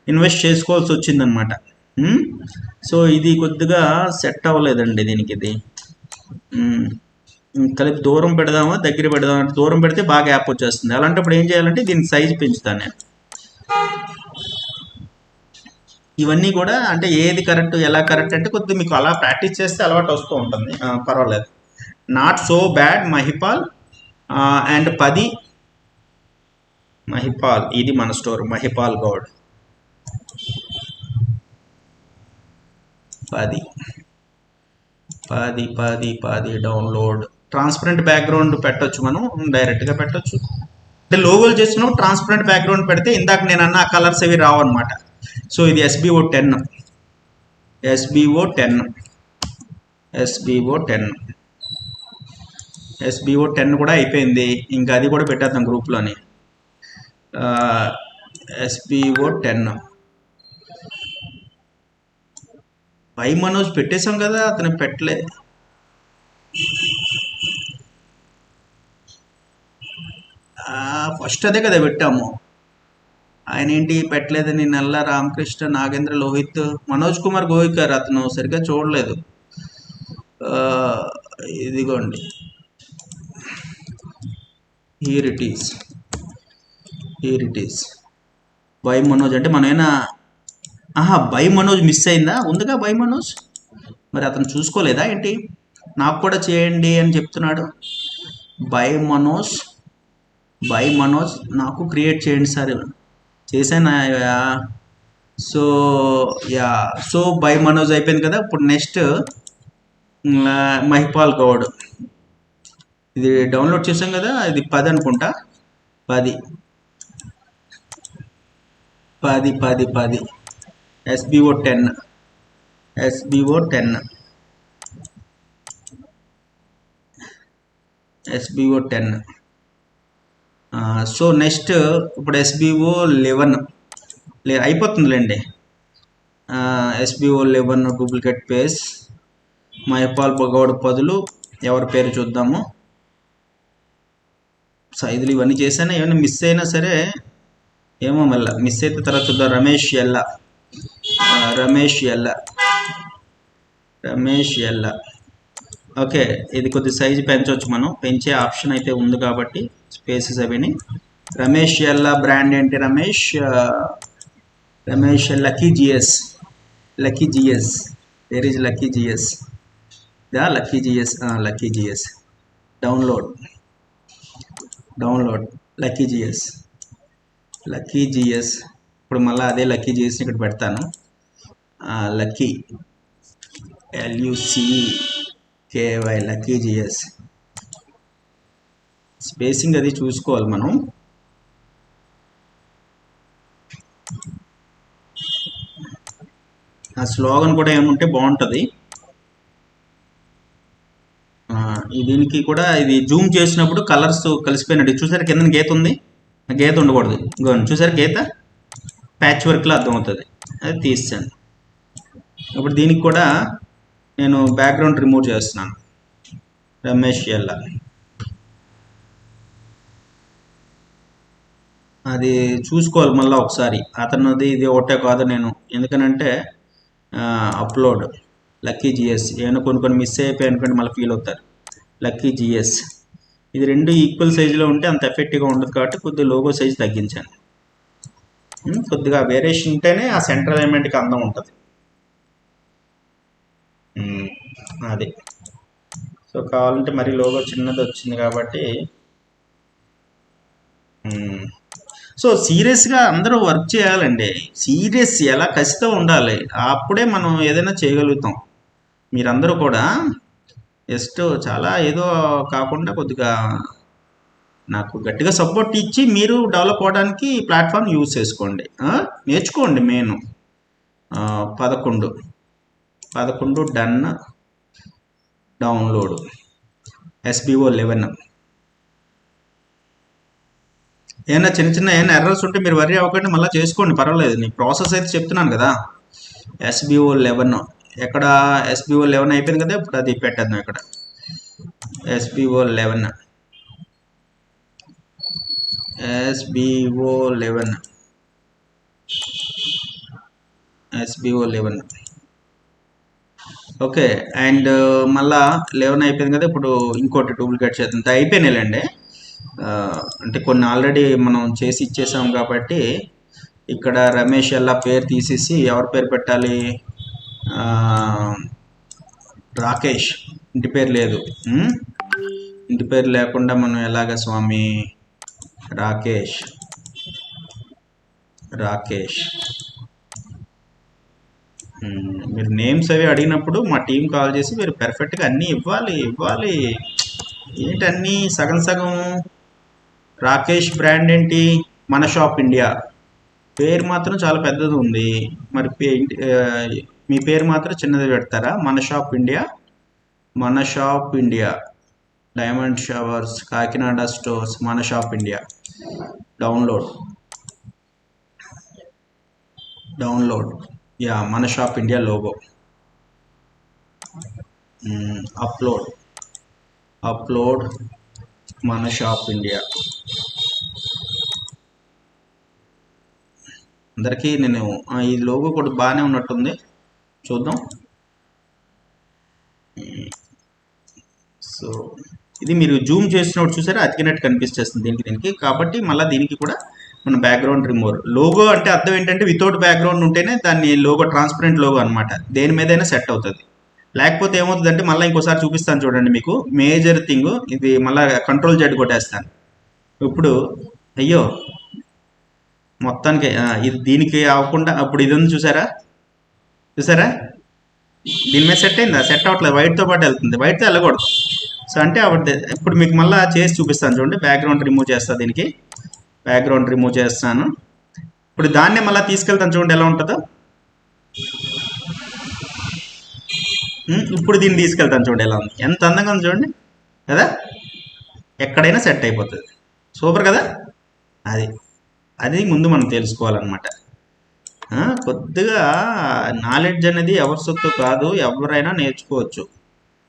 ఇన్వెస్ట్ చేసుకోవాల్సి వచ్చిందనమాట. సో ఇది కొద్దిగా సెట్ అవ్వలేదండి దీనికి. ఇది కలిపి దూరం పెడదామా దగ్గర పెడదామా అంటే దూరం పెడితే బాగా యాప్ వచ్చేస్తుంది. అలాంటప్పుడు ఏం చేయాలంటే దీని సైజు పెంచుతాను నేను. ఇవన్నీ కూడా అంటే ఏది కరెక్ట్ ఎలా కరెక్ట్ అంటే కొద్దిగా మీకు అలా ప్రాక్టీస్ చేస్తే అలవాటు వస్తూ ఉంటుంది. పర్వాలేదు. Not so bad. Mahipal and 10 Mahipal. ఇది మన store. Mahipal Goud 10 download. Transparent background పెట్టొచ్చు, మనం డైరెక్ట్గా పెట్టొచ్చు. అంటే లోగోలు చేసినప్పుడు ట్రాన్స్పరెంట్ బ్యాక్గ్రౌండ్ పెడితే ఇందాక నేను అన్న కలర్స్ అవి రావు అనమాట. సో ఇది SBO 10 కూడా అయిపోయింది. ఇంకా అది కూడా పెట్టేద్దాం గ్రూప్లోని. SBO 10 పై మనోజ్ పెట్టేశాం కదా, అతను పెట్టలే. ఫస్ట్ అదే కదా పెట్టాము. ఆయన ఏంటి పెట్టలేదని నల్ల రామకృష్ణ, నాగేంద్ర, లోహిత్, మనోజ్ కుమార్ గోవికర్ అతను సరిగ్గా చూడలేదు. ఇదిగోండి, here it is. By Manoj అంటే మనమేనా? బై మనోజ్ మిస్ అయిందా? ఉందిగా బై మనోజ్. మరి అతను చూసుకోలేదా ఏంటి? నాకు కూడా చేయండి అని చెప్తున్నాడు. బై మనోజ్ నాకు క్రియేట్ చేయండి సార్. చేశాను. So yeah, so by Manoj అయిపోయింది కదా. ఇప్పుడు నెక్స్ట్ మహిపాల్ గౌడ్, ఇది డౌన్లోడ్ చేసాం కదా, ఇది 10 అనుకుంటా. 10 SBO 10. సో నెక్స్ట్ ఇప్పుడు SBO 11 అయిపోతుందిలేండి. SBO 11 duplicate page, Mahipal Goud బదులు ఎవరి పేరు చూద్దాము. సైజులు ఇవన్నీ చేశాను, ఏమైనా మిస్ అయినా సరే ఏమో, మళ్ళీ మిస్ అయితే తర్వాత చూద్దాం. రమేష్ ఎల్ల. ఓకే, ఇది కొద్ది సైజు పెంచవచ్చు, మనం పెంచే ఆప్షన్ అయితే ఉంది కాబట్టి స్పేసెస్ అవిని. రమేష్ ఎల్ల బ్రాండ్ ఏంటి? Ramesh lucky GS. Where is lucky GS? Lucky GS download lucky GS. ఇప్పుడు మళ్ళీ అదే లక్కీ జిఎస్ని ఇక్కడ పెడతాను. Lucky LUCKY lucky GS. Spacing అది చూసుకోవాలి మనం. ఆ స్లోగన్ కూడా ఏముంటే బాగుంటుంది. దీనికి కూడా ఇది జూమ్ చేసినప్పుడు కలర్స్ కలిసిపోయినట్టు చూసారు. కింద గీత ఉంది, గీత ఉండకూడదు. చూసారు గీత ప్యాచ్ వర్క్లో అర్థమవుతుంది, అది తీసాను. ఇప్పుడు దీనికి కూడా నేను బ్యాక్గ్రౌండ్ రిమూవ్ చేస్తున్నాను. రమేష్ ఎల్ల అది చూసుకోవాలి మళ్ళీ ఒకసారి. అతనిది ఇది ఒకటే కాదు నేను, ఎందుకనంటే అప్లోడ్ లక్కీ జిఎస్. ఏమైనా కొన్ని మిస్ అయిపోయి అనుకోండి, మళ్ళీ ఫీల్ అవుతారు. లక్కీ జిఎస్ ఇది రెండు ఈక్వల్ సైజులో ఉంటే అంత ఎఫెక్టివ్గా ఉండదు కాబట్టి కొద్దిగా లోగో సైజ్ తగ్గించాను. కొద్దిగా వేరియేషన్ ఉంటేనే ఆ సెంట్రల్ ఎలిమెంట్కి అందం ఉంటుంది. అది సో కావాలంటే మరి లోగో చిన్నది వచ్చింది కాబట్టి. సో సీరియస్గా అందరూ వర్క్ చేయాలండి. సీరియస్ ఎలా కసితో ఉండాలి, అప్పుడే మనం ఏదైనా చేయగలుగుతాం. మీరందరూ కూడా జస్ట్ చాలా ఏదో కాకుండా కొద్దిగా నాకు గట్టిగా సపోర్ట్ ఇచ్చి మీరు డెవలప్ అవ్వడానికి ప్లాట్ఫామ్ యూజ్ చేసుకోండి, నేర్చుకోండి. Main 11 done download SBO 11. ఏమైనా చిన్న ఎర్రర్స్ ఉంటే మీరు వర్రీ అవ్వకండి, మళ్ళీ చేసుకోండి, పర్వాలేదు. నీ ప్రాసెస్ అయితే చెప్తున్నాను కదా. SBO 11 ఎక్కడ? SBO 11 అయిపోయింది కదా. ఇప్పుడు అది పెట్టేద్దాం ఇక్కడ. SBO 11 okay. అండ్ మళ్ళా 11 అయిపోయింది కదా. ఇప్పుడు ఇంకోటి డూప్లికేట్ చేద్దాం. అయిపోయినాయిలేండి, అంటే కొన్ని ఆల్రెడీ మనం చేసి ఇచ్చేసాం కాబట్టి. ఇక్కడ రమేష్ ఎల్లా పేరు తీసేసి ఎవరి పేరు పెట్టాలి? రాకేష్. ఇంటి పేరు లేదు, ఇంటి పేరు లేకుండా మనం ఎలాగ స్వామి? రాకేష్ మీరు నేమ్స్ అవి అడిగినప్పుడు మా టీం కాల్ చేసి మీరు పెర్ఫెక్ట్గా అన్నీ ఇవ్వాలి. ఏంటన్నీ సగం. రాకేష్ బ్రాండ్ ఏంటి? మన షాప్ ఇండియా. పేరు మాత్రం చాలా పెద్దది ఉంది, మరి మీ పేరు మాత్రం చిన్నది పెడతారా? మన shop India diamond showers Kakinada stores. మన షాప్ ఇండియా డౌన్లోడ్ యా, మన షాప్ ఇండియా లోగో. అప్లోడ్ మన షాప్ ఇండియా. అందరికీ నేను ఈ లోగో కూడా బాగానే ఉన్నట్టుంది, చూద్దాం. సో ఇది మీరు జూమ్ చేసినప్పుడు చూసారా, అతికినట్టు కనిపిస్తుంది దీనికి కాబట్టి మళ్ళీ దీనికి కూడా మన బ్యాక్గ్రౌండ్ రిమూవర్. లోగో అంటే అర్థం ఏంటంటే వితౌట్ బ్యాక్గ్రౌండ్ ఉంటేనే దాన్ని లోగో ట్రాన్స్పరెంట్ లోగో అనమాట, దేని మీదైనా సెట్ అవుతుంది. లేకపోతే ఏమవుతుందంటే మళ్ళీ ఇంకోసారి చూపిస్తాను చూడండి మీకు మేజర్ థింగ్. ఇది మళ్ళీ కంట్రోల్ జెడ్ కొట్టేస్తాను ఇప్పుడు. అయ్యో, మొత్తానికి ఇది దీనికి అవ్వకుండా అప్పుడు ఇది ఉంది చూసారా, చూసారా, దీని మీద సెట్ అయిందా? సెట్ అవ్వట్లేదు, వైట్తో పాటు వెళ్తుంది, వైట్తో వెళ్ళకూడదు. సో అంటే అప్పుడు ఇప్పుడు మీకు మళ్ళీ చేసి చూపిస్తాను చూడండి. బ్యాక్గ్రౌండ్ రిమూవ్ చేస్తాను, దీనికి బ్యాక్గ్రౌండ్ రిమూవ్ చేస్తాను. ఇప్పుడు దాన్నే మళ్ళీ తీసుకెళ్తాను చూడండి ఎలా ఉంటుందో. ఇప్పుడు దీన్ని తీసుకెళ్తాను చూడండి ఎలా ఉంది, ఎంత అందంగా ఉంది చూడండి కదా, ఎక్కడైనా సెట్ అయిపోతుంది. సూపర్ కదా. అది అది ముందు మనం తెలుసుకోవాలన్నమాట. కొద్దిగా నాలెడ్జ్ అనేది ఎవరి సొత్తు కాదు, ఎవరైనా నేర్చుకోవచ్చు.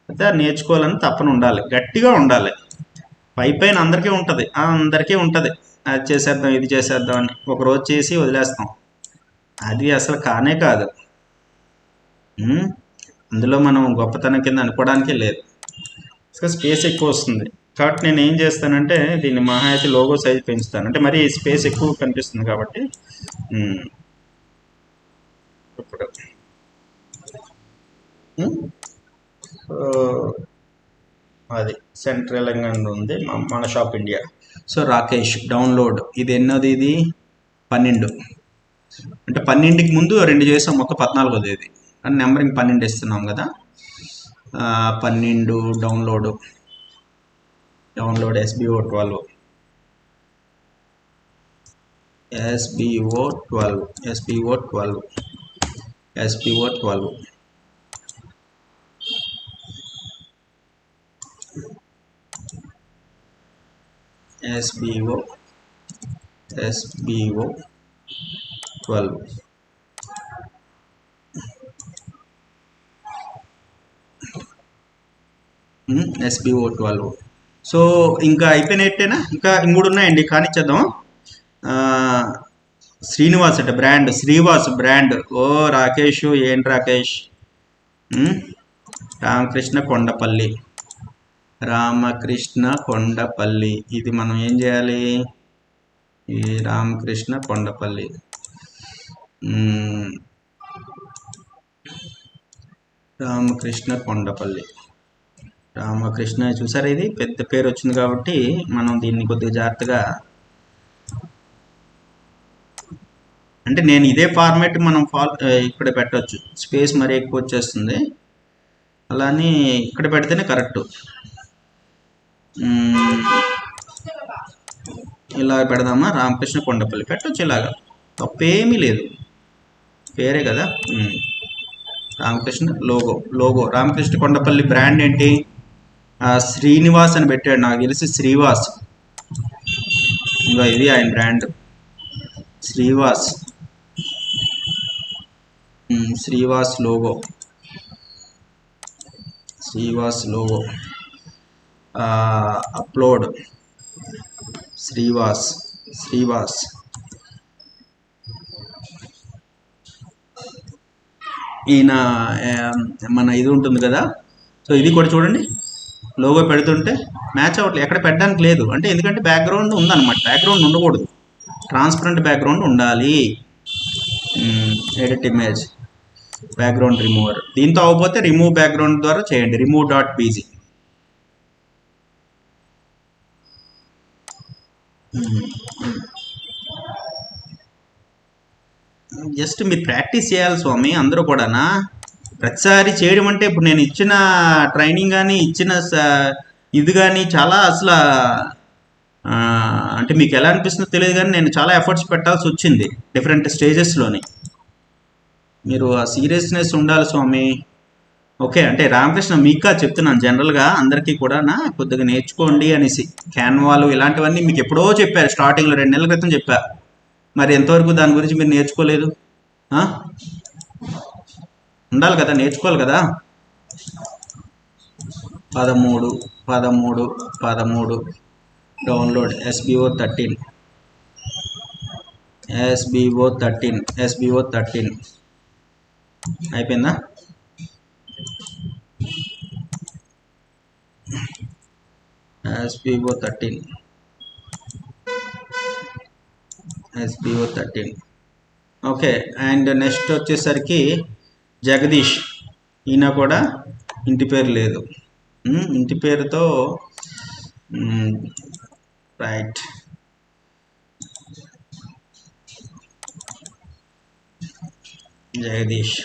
అయితే నేర్చుకోవాలని తప్పన ఉండాలి, గట్టిగా ఉండాలి. పైన అందరికీ ఉంటుంది, అందరికీ ఉంటుంది, అది చేసేద్దాం ఇది చేసేద్దాం అని ఒకరోజు చేసి వదిలేస్తాం. అది అసలు కానే కాదు. అందులో మనం గొప్పతనం కింద అనుకోవడానికే లేదు. స్పేస్ ఎక్కువ వస్తుంది కాబట్టి నేను ఏం చేస్తానంటే దీన్ని మహా అయితే లోగో సైజ్ పెంచుతాను, అంటే మరి స్పేస్ ఎక్కువ కనిపిస్తుంది కాబట్టి. ఇప్పుడు అది సెంట్రల్ ఉంది మన shop India. So Rakesh download, ఇది ఎన్నోది, ఇది 12, అంటే 12కి ముందు 2 చేసాం, మొత్తం 14ది ఇది, అని నెంబరింగ్ 12 ఇస్తున్నాం కదా. 12 download SBO 12 SBO 12 SBO 12 SBO 12 SBO 12 SBO 12. So ఇంకా అయిపోయినట్టేనా, ఇంకా 3 ఉన్నాయండి, కానిచ్చేద్దాం. శ్రీనివాస్ అంటే బ్రాండ్, శ్రీవాస్ బ్రాండ్. ఓ రాకేష్, ఏంటి రాకేష్, రామకృష్ణ కొండపల్లి, ఇది మనం ఏం చేయాలి, ఈ రామకృష్ణ కొండపల్లి, రామకృష్ణ చూసారా, ఇది పెద్ద పేరు వచ్చింది కాబట్టి మనం దీన్ని కొద్దిగా జాగ్రత్తగా, అంటే నేను ఇదే ఫార్మాట్ మనం ఇక్కడ పెట్టవచ్చు, స్పేస్ మరీ ఎక్కువ వచ్చేస్తుంది, అలానే ఇక్కడ పెడితేనే కరెక్ట్. ఇలా పెడదామా, రామకృష్ణ కొండపల్లి పెట్టవచ్చు, ఇలాగా తప్పేమీ లేదు, పేరే కదా. రామకృష్ణ లోగో రామకృష్ణ కొండపల్లి. బ్రాండ్ ఏంటి, శ్రీనివాస్ అని పెట్టాడు, నాకు తెలిసి శ్రీవాస్, ఇంకా ఇది ఆయన brand Srivas. Logo upload Srivas. ఈయన మన ఇది ఉంటుంది కదా. సో ఇది కూడా చూడండి, లోగో పెడుతుంటే మ్యాచ్ అవ్వట్లేదు, ఎక్కడ పెట్టడానికి లేదు, అంటే ఎందుకంటే బ్యాక్గ్రౌండ్ ఉందన్నమాట. బ్యాక్గ్రౌండ్ ఉండకూడదు, ట్రాన్స్పరెంట్ బ్యాక్గ్రౌండ్ ఉండాలి. ఎడిట్ ఇమేజ్, బ్యాక్గ్రౌండ్ రిమూవర్, దీంతో అవ్వకపోతే రిమూవ్ బ్యాక్గ్రౌండ్ ద్వారా చేయండి, remove.bg. జస్ట్ మీరు ప్రాక్టీస్ చేయాలి స్వామి, అందరూ కూడానా. ప్రతిసారి చేయడం అంటే, ఇప్పుడు నేను ఇచ్చిన ట్రైనింగ్ కానీ ఇచ్చిన ఇది కానీ చాలా అసలు అంటే మీకు ఎలా అనిపిస్తుందో తెలియదు కానీ నేను చాలా ఎఫర్ట్స్ పెట్టాల్సి వచ్చింది డిఫరెంట్ స్టేజెస్లోని. మీరు ఆ సీరియస్నెస్ ఉండాలి స్వామి. ఓకే, అంటే రామకృష్ణ మీకు చెప్తున్నాను, జనరల్గా అందరికీ కూడా కొద్దిగా నేర్చుకోండి అనేసి. క్యాన్వాలు ఇలాంటివన్నీ మీకు ఎప్పుడో చెప్పారు, స్టార్టింగ్లో 2 నెలల క్రితం చెప్పా. మరి ఎంతవరకు దాని గురించి మీరు నేర్చుకోలేదు? ఉండాలి కదా, నేర్చుకోవాలి కదా. 13 డౌన్లోడ్ SBO 13 అయిపోయిందా? SBO 13. ఓకే, అండ్ నెక్స్ట్ వచ్చేసరికి జగదీష్. ఈయన కూడా ఇంటి పేరు లేదు. ఇంటి పేరుతో రైట్. జగదీష్.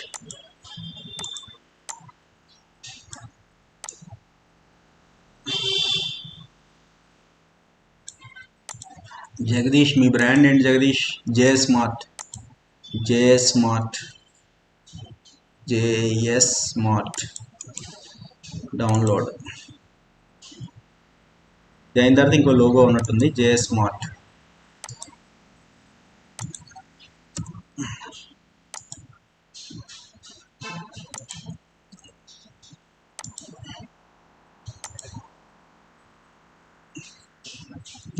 జగదీష్ మీ బ్రాండ్ ఏంటి Jagadish? JS mart. JS mart. JS mart download అయిన తర్వాత ఇంకో లోగో ఉన్నట్టుంది, JS mart.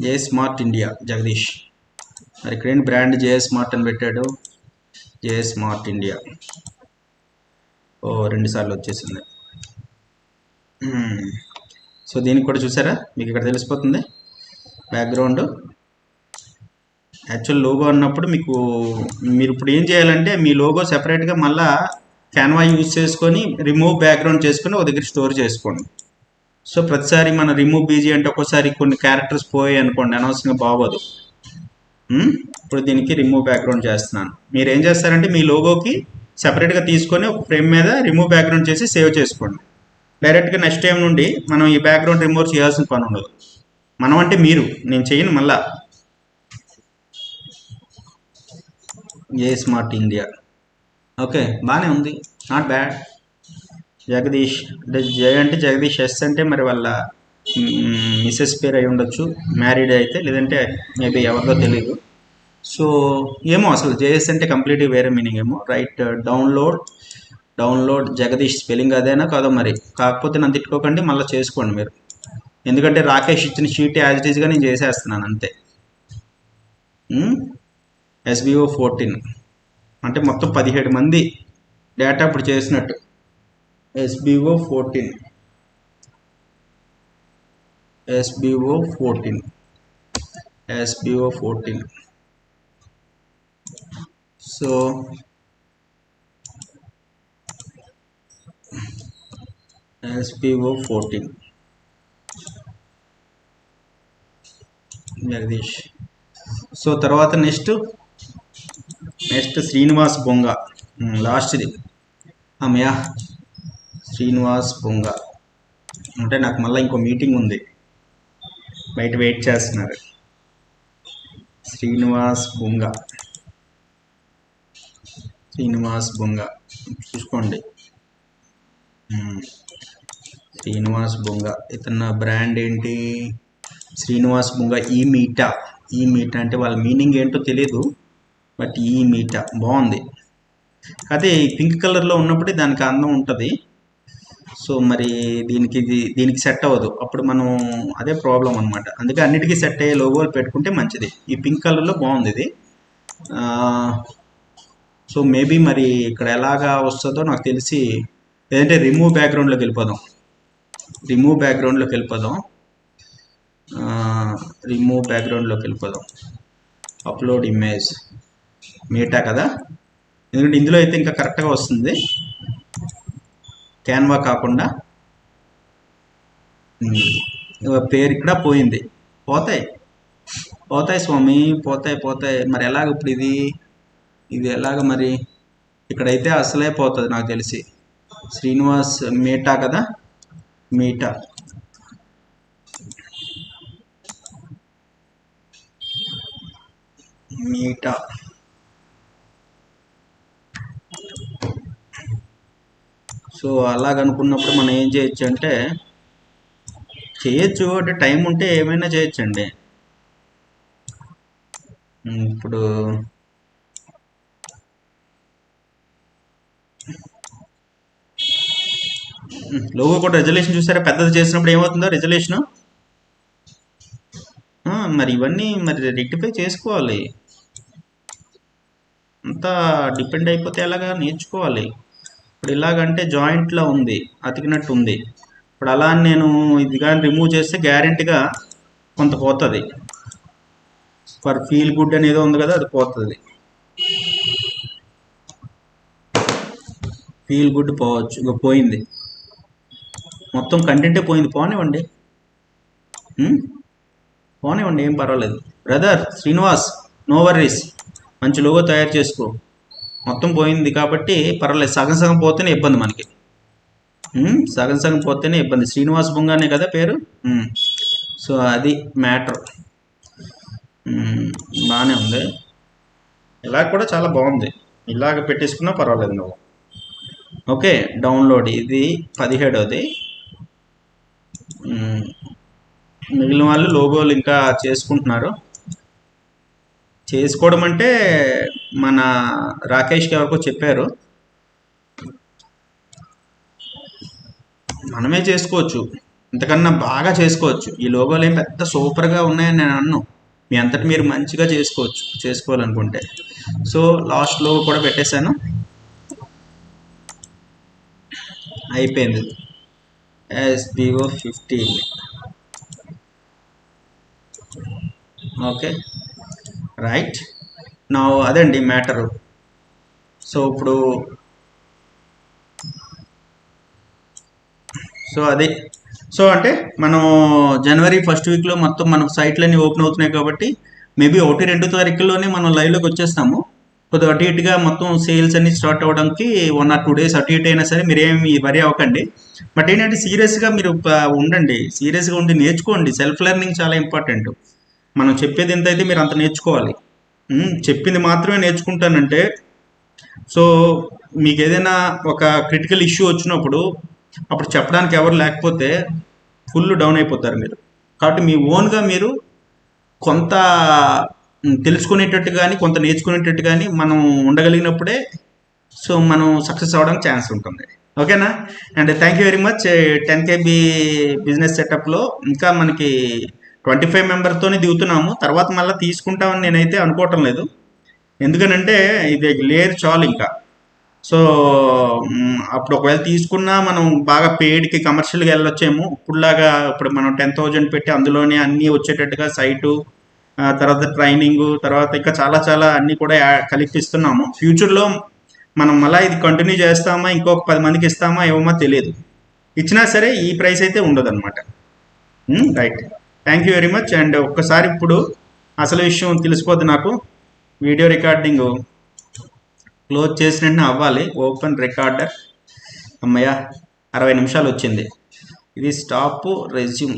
JS mart India Jagadish. మరి ఇక్కడేంటి బ్రాండ్ జేఎస్ మార్ట్ అని పెట్టాడు? JS mart India. ఓ 2 సార్లు వచ్చేసింది. సో దీనికి కూడా చూసారా, మీకు ఇక్కడ తెలిసిపోతుంది బ్యాక్గ్రౌండ్. యాక్చువల్ లోగో అన్నప్పుడు మీరు ఇప్పుడు ఏం చేయాలంటే మీ లోగో సెపరేట్గా మళ్ళీ క్యాన్వా యూజ్ చేసుకొని రిమూవ్ బ్యాక్గ్రౌండ్ చేసుకొని ఒక దగ్గర స్టోర్ చేసుకోండి. సో ప్రతిసారి మన రిమూవ్ బీజీ అంటే ఒక్కోసారి కొన్ని క్యారెక్టర్స్ పోయాయి అనుకోండి, అనవసరంగా బాగోదు. ఇప్పుడు దీనికి రిమూవ్ బ్యాక్గ్రౌండ్ చేస్తున్నాను. మీరు ఏం చేస్తారంటే మీ లోగోకి సెపరేట్గా తీసుకొని ఒక ఫ్రేమ్ మీద రిమూవ్ బ్యాక్గ్రౌండ్ చేసి సేవ్ చేసుకోండి. డైరెక్ట్గా నెక్స్ట్ టైం నుండి మనం ఈ బ్యాక్గ్రౌండ్ రిమూవ్ చేయాల్సిన పని ఉండదు. మనం అంటే మీరు, నేను చేయను మళ్ళా. ఏ స్మార్ట్ ఇండియా. ఓకే, బాగానే ఉంది, నాట్ బ్యాడ్. జగదీష్ అంటే జయ అంటే జగదీష్, ఎస్ అంటే మరి వాళ్ళ మిస్సెస్ పేరు అయి ఉండొచ్చు, మ్యారీడ్ అయితే, లేదంటే మేబీ ఎవరిదో తెలియదు. సో ఏమో అసలు జేఎస్ అంటే కంప్లీట్గా వేరే మీనింగ్ ఏమో. రైట్, డౌన్లోడ్ జగదీష్ స్పెల్లింగ్ అదేనా కాదో మరి. కాకపోతే నన్ను తిట్టుకోకండి, మళ్ళీ చేసుకోండి మీరు. ఎందుకంటే రాకేష్ ఇచ్చిన షీట్ యాజ్ ఇట్ ఈస్గా నేను చేసేస్తున్నాను అంతే. SBO 14 అంటే మొత్తం 17 మంది డేటా ఇప్పుడు చేసినట్టు. SBO 14 so SBO 14 Jagadish. So తర్వాత నెక్స్ట్ శ్రీనివాస్ బొంగ, లాస్ట్ది. అమ్మయ్య, శ్రీనివాస్ బొంగ అంటే నాకు మళ్ళీ ఇంకో మీటింగ్ ఉంది, బయట వెయిట్ చేస్తున్నారు. శ్రీనివాస్ బొంగ చూసుకోండి. శ్రీనివాస్ బొంగ, ఇతను బ్రాండ్ ఏంటి? శ్రీనివాస్ బొంగ ఈ మీటా అంటే వాళ్ళ మీనింగ్ ఏంటో తెలీదు, బట్ ఈ మీటా బాగుంది. అదే పింక్ కలర్లో ఉన్నప్పుడే దానికి అందం ఉంటుంది. సో మరి దీనికి సెట్ అవ్వదు, అప్పుడు మనం అదే ప్రాబ్లం అనమాట. అందుకే అన్నిటికీ సెట్ అయ్యే లోగోలు పెట్టుకుంటే మంచిది. ఈ పింక్ కలర్లో బాగుంది ఇది. సో మేబీ మరి ఇక్కడ ఎలాగా వస్తుందో నాకు తెలిసి, లేదంటే రిమూవ్ బ్యాక్గ్రౌండ్లోకి వెళ్ళిపోదాం. అప్లోడ్ ఇమేజ్ మీటా కదా, ఎందుకంటే ఇందులో అయితే ఇంకా కరెక్ట్గా వస్తుంది, క్యాన్వా కాకుండా. పేరు ఇక్కడ పోయింది. పోతాయి స్వామి, పోతాయి. మరి ఎలాగ ఇప్పుడు ఇది ఎలాగ మరి? ఇక్కడైతే అసలే పోతుంది నాకు తెలిసి. శ్రీనివాస్ మీటా కదా, మీటా. సో అలాగనుకున్నప్పుడు మనం ఏం చేయొచ్చు అంటే టైం ఉంటే ఏమైనా చేయొచ్చండి. ఇప్పుడు లోగో కూడా రెజల్యూషన్ చూసారా, పెద్దది చేసినప్పుడు ఏమవుతుందో రెజల్యూషన్. మరి ఇవన్నీ మరి రెక్టిఫై చేసుకోవాలి. అంతా డిపెండ్ అయిపోతే ఎలాగా నేర్చుకోవాలి. ఇప్పుడు ఇలాగంటే జాయింట్లో ఉంది, అతికినట్టు ఉంది. ఇప్పుడు అలా నేను ఇది కానీ రిమూవ్ చేస్తే గ్యారెంటీగా కొంత పోతుంది. ఫర్ ఫీల్ గుడ్ అనేది ఉంది కదా, అది పోతుంది. ఫీల్ గుడ్ పోవచ్చు, ఇక పోయింది మొత్తం, కంటెంటే పోయింది. పోనివ్వండి, పోనివ్వండి, ఏం పర్వాలేదు. బ్రదర్ శ్రీనివాస్, నో వర్రీస్, మంచి లోగో తయారు చేసుకో. మొత్తం పోయింది కాబట్టి పర్వాలేదు, సగం సగం పోతేనే ఇబ్బంది మనకి. సగం సగం పోతేనే ఇబ్బంది. శ్రీనివాస్ బొంగానే కదా పేరు. సో అది మ్యాటర్. బాగానే ఉంది, ఇలా కూడా చాలా బాగుంది. ఇలాగ పెట్టేసుకున్నా పర్వాలేదు నువ్వు. ఓకే, డౌన్లోడ్ ఇది 17వది. మిగిలిన వాళ్ళు లోగోలు ఇంకా చేసుకుంటున్నారు. చేసుకోవడం అంటే మన రాకేష్కి ఎవరికో చెప్పారు, మనమే చేసుకోవచ్చు, ఇంతకన్నా బాగా చేసుకోవచ్చు. ఈ లోగోలు ఏం పెద్ద సూపర్గా ఉన్నాయని నేను అన్ను, మీ అంతటి మీరు మంచిగా చేసుకోవచ్చు చేసుకోవాలనుకుంటే. సో లాస్ట్ లోగో కూడా పెట్టేశాను, అయిపోయింది. SBO 15. ఓకే రైట్, నా అదండి మ్యాటరు. సో ఇప్పుడు అది, సో అంటే మనం జనవరి 1st వీక్లో మొత్తం మన సైట్లన్నీ ఓపెన్ అవుతున్నాయి కాబట్టి మేబీ 1-2 తారీఖుల్లోనే మనం లైవ్లోకి వచ్చేస్తాము. కొద్దిగా అటు ఇటుగా మొత్తం సేల్స్ అన్ని స్టార్ట్ అవ్వడానికి 1 or 2 days అటు ఇటు అయినా సరే మీరేమి వరి అవ్వకండి. బట్ ఏంటంటే సీరియస్గా మీరు ఉండండి, సీరియస్గా ఉండి నేర్చుకోండి. సెల్ఫ్ లెర్నింగ్ చాలా ఇంపార్టెంట్. మనం చెప్పేది ఎంత అయితే మీరు అంత నేర్చుకోవాలి. చెప్పింది మాత్రమే నేర్చుకుంటానంటే, సో మీకు ఏదైనా ఒక క్రిటికల్ ఇష్యూ వచ్చినప్పుడు అప్పుడు చెప్పడానికి ఎవరు లేకపోతే ఫుల్ డౌన్ అయిపోతారు మీరు. కాబట్టి మీ ఓన్గా మీరు కొంత తెలుసుకునేటట్టు కానీ కొంత నేర్చుకునేటట్టు కానీ మనం ఉండగలిగినప్పుడే సో మనం సక్సెస్ అవ్వడానికి ఛాన్స్ ఉంటుంది. ఓకేనా? And thank you very much. 10KB business సెటప్లో ఇంకా మనకి 25 మెంబర్తోనే దిగుతున్నాము. తర్వాత మళ్ళీ తీసుకుంటామని నేనైతే అనుకోవటం లేదు, ఎందుకనంటే ఇది లేయర్ చాలు ఇంకా. సో అప్పుడు ఒకవేళ తీసుకున్నా మనం బాగా పెయిడ్కి కమర్షియల్గా వెళ్ళొచ్చేమో. ఇప్పుడులాగా ఇప్పుడు మనం 10,000 పెట్టి అందులోనే అన్నీ వచ్చేటట్టుగా సైటు, తర్వాత ట్రైనింగ్, తర్వాత ఇంకా చాలా చాలా అన్నీ కూడా కలిపిస్తున్నాము. ఫ్యూచర్లో మనం మళ్ళీ ఇది కంటిన్యూ చేస్తామా, ఇంకొక 10 మందికి ఇస్తామా ఏమో తెలియదు. ఇచ్చినా సరే ఈ ప్రైస్ అయితే ఉండదు అనమాట. Right, thank you very much. And ఒక్కసారి ఇప్పుడు అసలు విషయం తెలిసిపోద్ది నాకు. వీడియో రికార్డింగ్ క్లోజ్ చేసినట్టు అవ్వాలి. ఓపెన్ రికార్డర్, అమ్మయ్య 60 నిమిషాలు వచ్చింది. ఇది స్టాప్ రెజ్యూమ్.